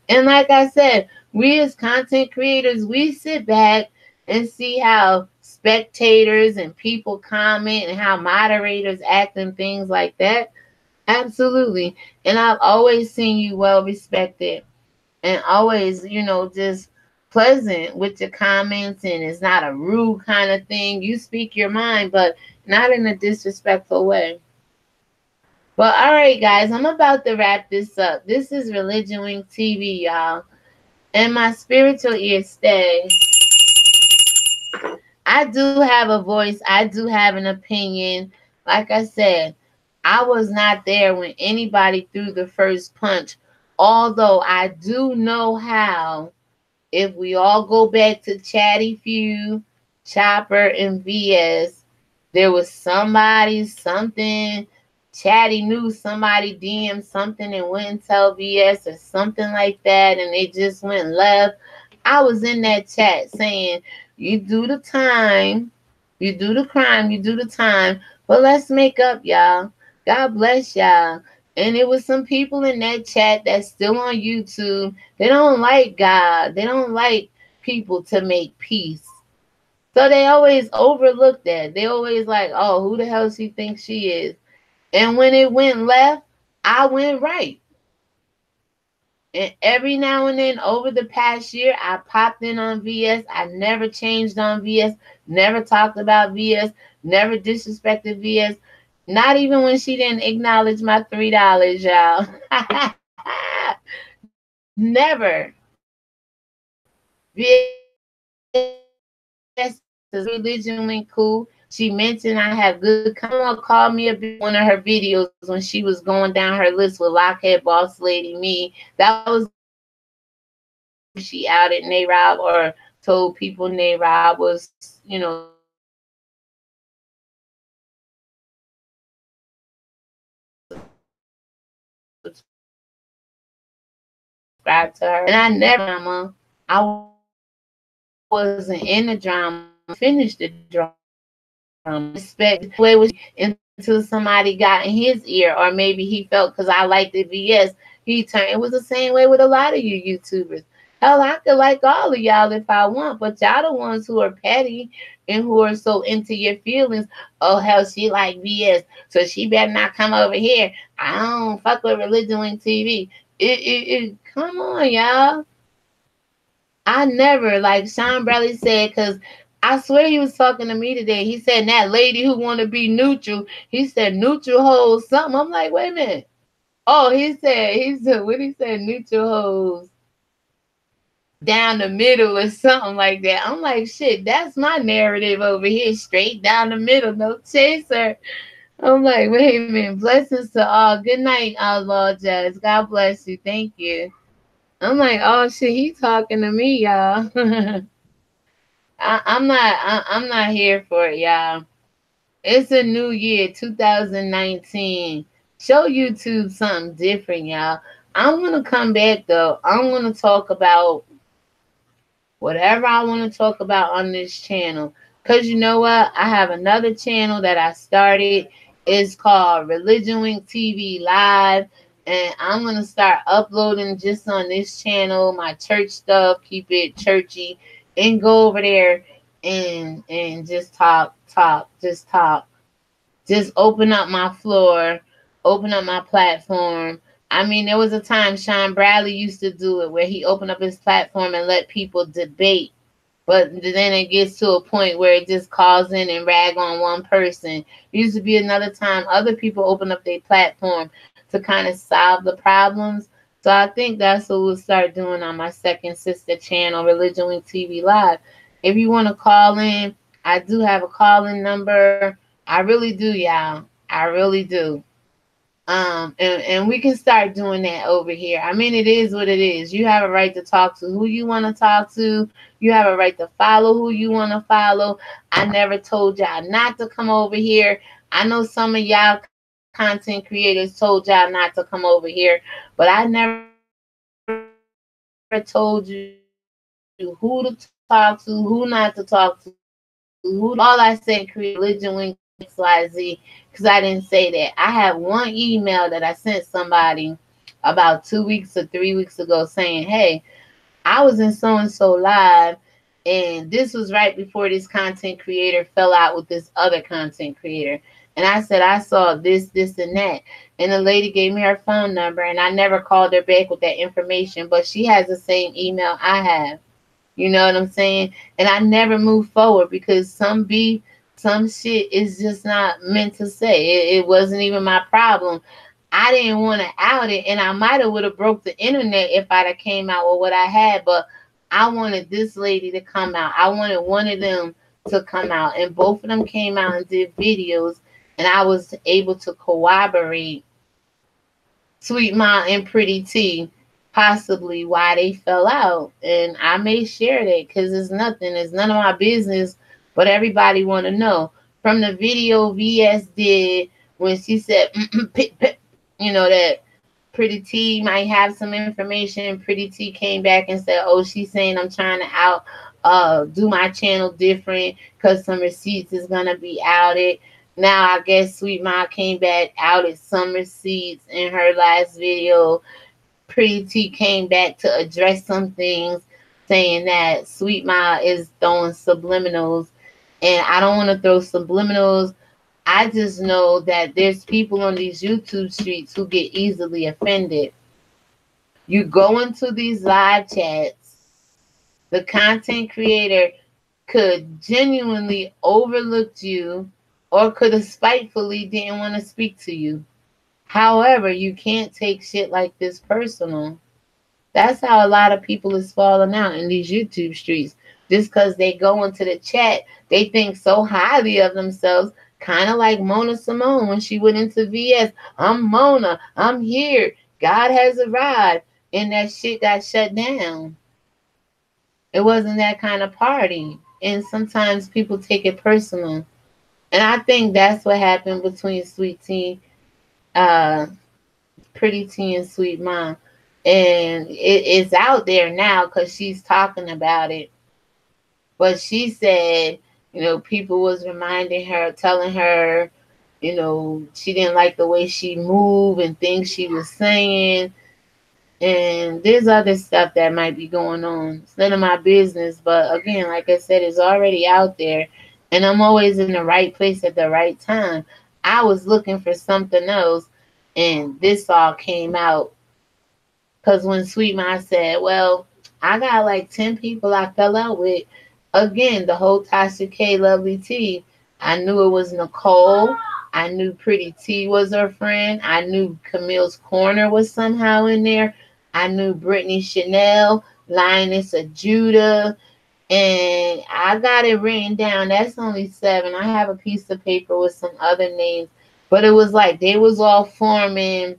And like I said, we as content creators, we sit back and see how spectators and people comment and how moderators act and things like that. Absolutely. And I've always seen you well respected. and always, just pleasant with your comments, and it's not a rude kind of thing. You speak your mind, but not in a disrespectful way. But all right, guys, I'm about to wrap this up. This is Religion Wing TV, y'all. And my spiritual ear stay. I do have a voice. I do have an opinion. Like I said, I was not there when anybody threw the first punch. Although I do know how, if we all go back to Chatty Few, Chopper, and VS, there was somebody, something. Chatty knew somebody DM something and wouldn't tell VS or something like that, and they just went left. I was in that chat saying, you do the time, you do the crime, you do the time, but let's make up, y'all. God bless y'all. And it was some people in that chat that's still on YouTube. They don't like God. They don't like people to make peace. So they always overlook that. They always like, oh, who the hell she thinks she is? And when it went left, I went right. And every now and then over the past year, I popped in on VS. I never changed on VS, never talked about VS, never disrespected VS. Not even when she didn't acknowledge my $3, y'all. Never. VS is Religion Wink cool. She mentioned I have good. Someone called me a bitch one of her videos when she was going down her list with Lockhead Boss Lady Me. That was she outed Nayrab or told people Nayrab was, subscribe to her. And I never drama. I wasn't in the drama. Finished the drama. Respect way was until somebody got in his ear, or maybe he felt because I liked the VS, he turned. It was the same way with a lot of you YouTubers. Hell, I could like all of y'all if I want, but y'all the ones who are petty and who are so into your feelings. Oh hell, she like VS, so she better not come over here. I don't fuck with Religion Wing TV. Come on, y'all. I never, like Sean Bradley said, because I swear he was talking to me today. He said that lady who want to be neutral, he said neutral holds something. I'm like, wait a minute. Oh, he said, what he said, neutral holds down the middle or something like that. I'm like, shit, that's my narrative over here, straight down the middle, no chaser. I'm like, wait a minute. Blessings to all. Good night, Outlaw Judge. God bless you. Thank you. I'm like, oh shit, he talking to me, y'all. I'm not here for it, y'all. It's a new year, 2019. Show YouTube something different, y'all. I'm gonna come back though. I'm gonna talk about whatever I want to talk about on this channel. Cause you know what? I have another channel that I started. It's called ReligionWinked TV Live. And I'm gonna start uploading just on this channel my church stuff, keep it churchy, and go over there and just talk, just talk. Just open up my floor, open up my platform. I mean, there was a time Sean Bradley used to do it where he opened up his platform and let people debate. But then it gets to a point where it just calls in and rag on one person. There used to be another time other people open up their platform to kind of solve the problems. So I think that's what we'll start doing on my second sister channel, Religion Wing TV Live. If you want to call in, I do have a call-in number. I really do, y'all. I really do. And we can start doing that over here. I mean, it is what it is. You have a right to talk to who you want to talk to. You have a right to follow who you want to follow. I never told y'all not to come over here. I know some of y'all content creators told y'all not to come over here, but I never told you who to talk to, who not to talk to. All I said, create Religion Wing XYZ, because I didn't say that. I have one email that I sent somebody about 2 weeks or 3 weeks ago saying, hey, I was in so-and-so live, and this was right before this content creator fell out with this other content creator. And I said, I saw this, this, and that. And the lady gave me her phone number, and I never called her back with that information, but she has the same email I have. You know what I'm saying? And I never moved forward because some shit is just not meant to say. It wasn't even my problem. I didn't want to out it, and I might have would have broke the internet if I'd have came out with what I had, but I wanted this lady to come out. I wanted one of them to come out, and both of them came out and did videos, and I was able to corroborate Sweet Ma and Pretty T possibly why they fell out. And I may share that because it's nothing. It's none of my business, but everybody want to know. From the video VS did when she said, pip, pip, that Pretty T might have some information. Pretty T came back and said, oh, she's saying I'm trying to do my channel different because some receipts is going to be outed. Now I guess Sweet Ma came back, outed some receipts in her last video. Pretty T came back to address some things, saying that Sweet Ma is throwing subliminals. And I don't want to throw subliminals. I just know that there's people on these YouTube streets who get easily offended. You go into these live chats, the content creator could genuinely overlooked you or could have spitefully didn't want to speak to you. However, you can't take shit like this personal. That's how a lot of people is falling out in these YouTube streets. Just because they go into the chat, they think so highly of themselves, kind of like Mona Simone when she went into VS. I'm Mona. I'm here. God has arrived. And that shit got shut down. It wasn't that kind of party. And sometimes people take it personal. And I think that's what happened between Sweet Tea, Pretty Tea, and Sweet Ma. And it's out there now because she's talking about it. But she said, people was reminding her, telling her, she didn't like the way she moved and things she was saying. And there's other stuff that might be going on. It's none of my business. But again, like I said, it's already out there. And I'm always in the right place at the right time. I was looking for something else, and this all came out. Because when Sweet Ma said, well, I got like 10 people I fell out with. Again, the whole Tasha K Lovely T. I knew it was Nicole. I knew Pretty T was her friend. I knew Camille's Corner was somehow in there. I knew Brittany Chanel, Lioness of Judah. And I got it written down. That's only 7. I have a piece of paper with some other names. But it was like they was all forming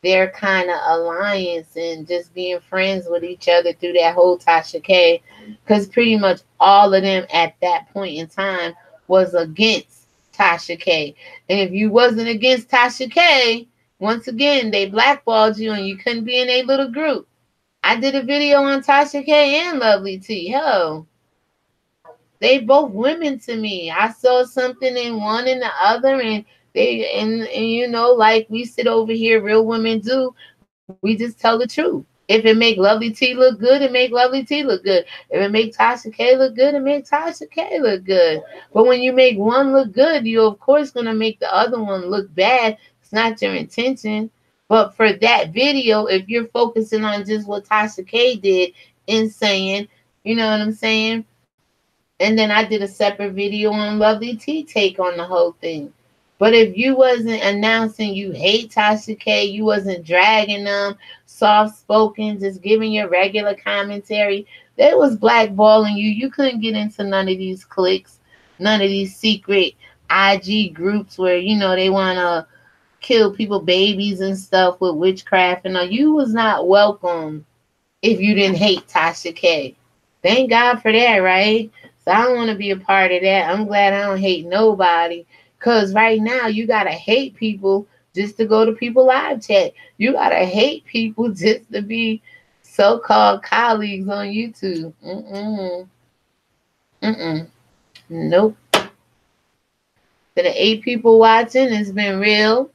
their kind of alliance and just being friends with each other through that whole Tasha K. Because pretty much all of them at that point in time was against Tasha K. And if you wasn't against Tasha K, once again, they blackballed you and you couldn't be in a little group. I did a video on Tasha K and Lovely T. Hello. They both women to me. I saw something in one and the other, and like we sit over here, real women do. We just tell the truth. If it make Lovely T look good, it make Lovely T look good. If it make Tasha K look good, it make Tasha K look good. But when you make one look good, you're of course gonna make the other one look bad. It's not your intention. But for that video, if you're focusing on just what Tasha K did and saying, you know what I'm saying? And then I did a separate video on Lovely T take on the whole thing. But if you wasn't announcing you hate Tasha K, you wasn't dragging them, soft-spoken, just giving your regular commentary, they was blackballing you. You couldn't get into none of these cliques, none of these secret IG groups where, they want to kill people, babies and stuff with witchcraft. And all. You was not welcome if you didn't hate Tasha K. Thank God for that, right? So I don't want to be a part of that. I'm glad I don't hate nobody. Because right now, you got to hate people just to go to people live chat. You got to hate people just to be so-called colleagues on YouTube. Nope. To the 8 people watching, it's been real.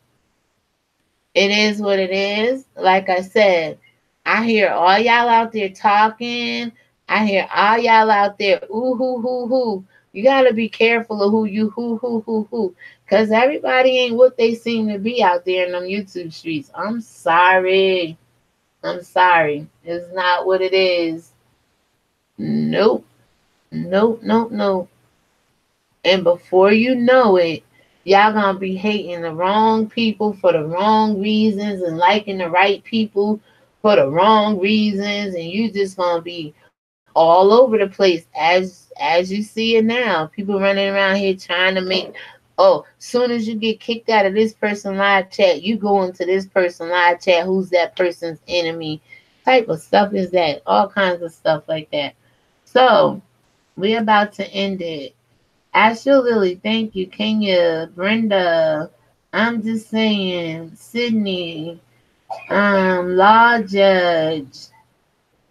It is what it is. Like I said, I hear all y'all out there talking. I hear all y'all out there, ooh, hoo, hoo, hoo. You got to be careful of who you, who. Because everybody ain't what they seem to be out there in them YouTube streets. I'm sorry. I'm sorry. It's not what it is. Nope. Nope. Nope. Nope. And before you know it, y'all gonna be hating the wrong people for the wrong reasons and liking the right people for the wrong reasons, and you just gonna be all over the place as you see it now. People running around here trying to make, oh, soon as you get kicked out of this person live chat, you go into this person live chat who's that person's enemy. Type of stuff is that? All kinds of stuff like that. So we're about to end it. Ashley Lily, thank you. Kenya, Brenda, I'm just saying, Sydney, Law Judge,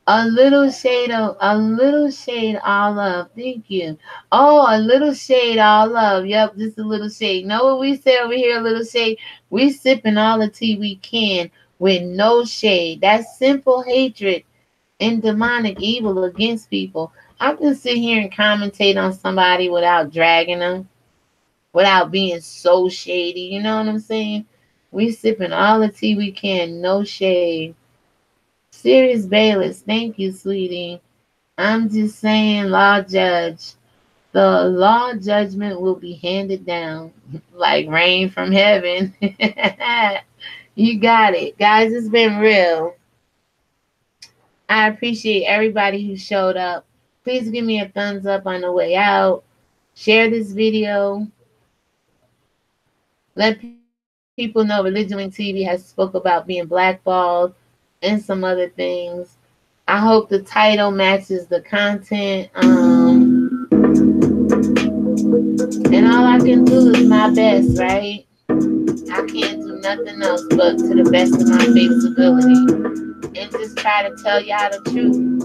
a little shade, all love. Thank you. Oh, a little shade, all love. Yep, just a little shade. Know what we say over here, a little shade? We sipping all the tea we can with no shade. That's simple hatred and demonic evil against people. I can sit here and commentate on somebody without dragging them, without being so shady. You know what I'm saying? We sipping all the tea we can, no shade. Serious Bayless, thank you, sweetie. I'm just saying, law judge. The law judgment will be handed down like rain from heaven. You got it. Guys, it's been real. I appreciate everybody who showed up. Please give me a thumbs up on the way out. Share this video. Let people know ReligionWinked TV has spoke about being blackballed and some other things. I hope the title matches the content. And all I can do is my best, right? I can't do nothing else but to the best of my faith's ability. And just try to tell y'all the truth.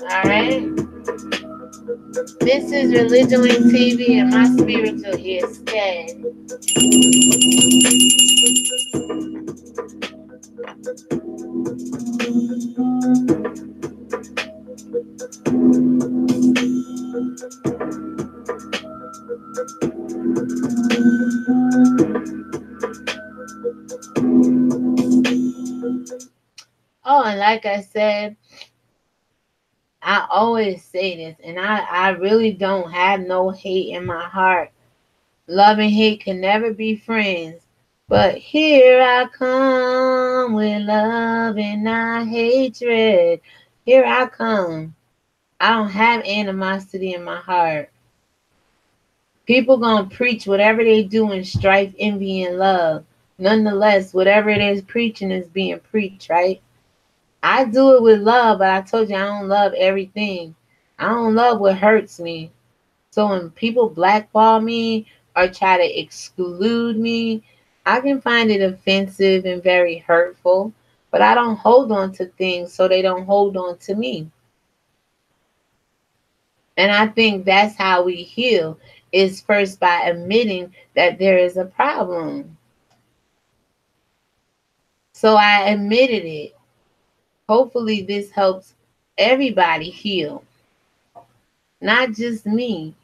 Alright? This is ReligionWinked TV, and my spiritual is dead. Oh, and like I said, I always say this, and I really don't have no hate in my heart. Love and hate can never be friends. But here I come with love and not hatred. Here I come. I don't have animosity in my heart. People gonna preach whatever they do in strife, envy, and love. Nonetheless, whatever it is preaching is being preached, right? I do it with love, but I told you I don't love everything. I don't love what hurts me. So when people blackball me or try to exclude me, I can find it offensive and very hurtful, but I don't hold on to things so they don't hold on to me. And I think that's how we heal, is first by admitting that there is a problem. So I admitted it. Hopefully this helps everybody heal, not just me.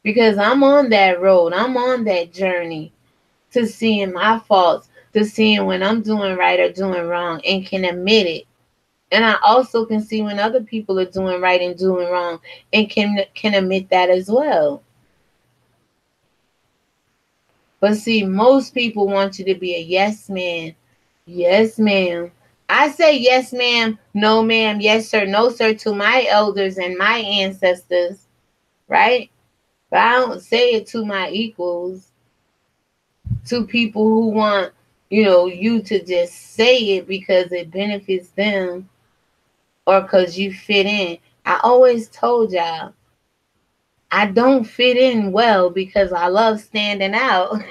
Because I'm on that road. I'm on that journey to seeing my faults, to seeing when I'm doing right or doing wrong, and can admit it. And I also can see when other people are doing right and doing wrong, and can admit that as well. But see, most people want you to be a yes man. Yes, ma'am. I say yes, ma'am, no, ma'am, yes, sir, no, sir, to my elders and my ancestors, right? But I don't say it to my equals, to people who want, you to just say it because it benefits them or because you fit in. I always told y'all, I don't fit in well because I love standing out.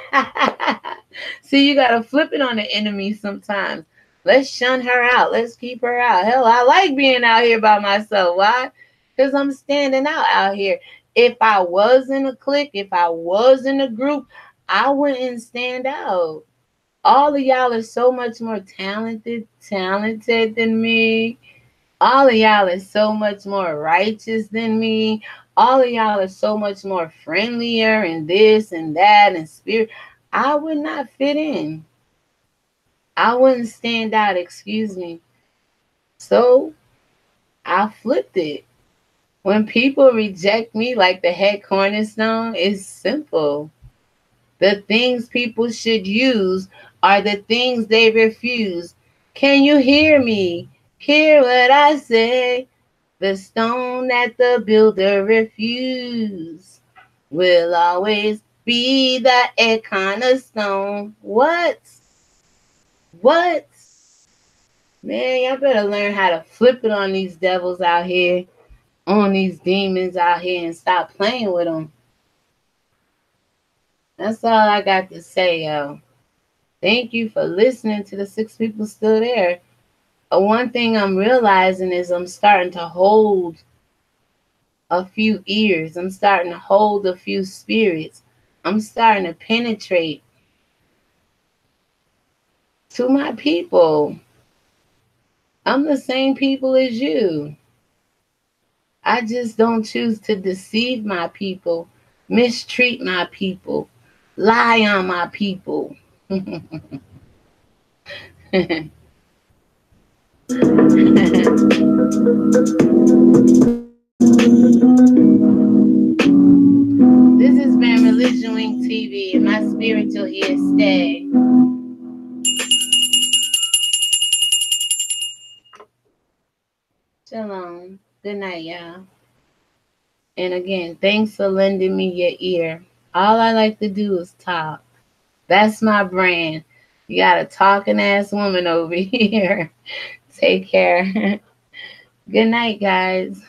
See, you got to flip it on the enemy sometimes. Let's shun her out. Let's keep her out. Hell, I like being out here by myself. Why? Because I'm standing out here. If I was in a clique, if I was in a group, I wouldn't stand out. All of y'all are so much more talented than me. All of y'all is so much more righteous than me. All of y'all are so much more friendlier and this and that and spirit. I would not fit in. I wouldn't stand out, excuse me. So I flipped it. When people reject me like the head cornerstone, it's simple. The things people should use are the things they refuse. Can you hear me? Hear what I say? The stone that the builder refused will always be that a kind of stone. What? What? Man, y'all better learn how to flip it on these devils out here, on these demons out here, and stop playing with them. That's all I got to say, yo. Thank you for listening to the 6 people still there. One thing I'm realizing is I'm starting to hold a few ears. I'm starting to hold a few spirits. I'm starting to penetrate to my people. I'm the same people as you. I just don't choose to deceive my people, mistreat my people, lie on my people. This has been ReligionWinked TV, and my spiritual ears stay. Shalom. Good night, y'all. And again, thanks for lending me your ear. All I like to do is talk. That's my brand. You got a talking ass woman over here. Take care. Good night, guys.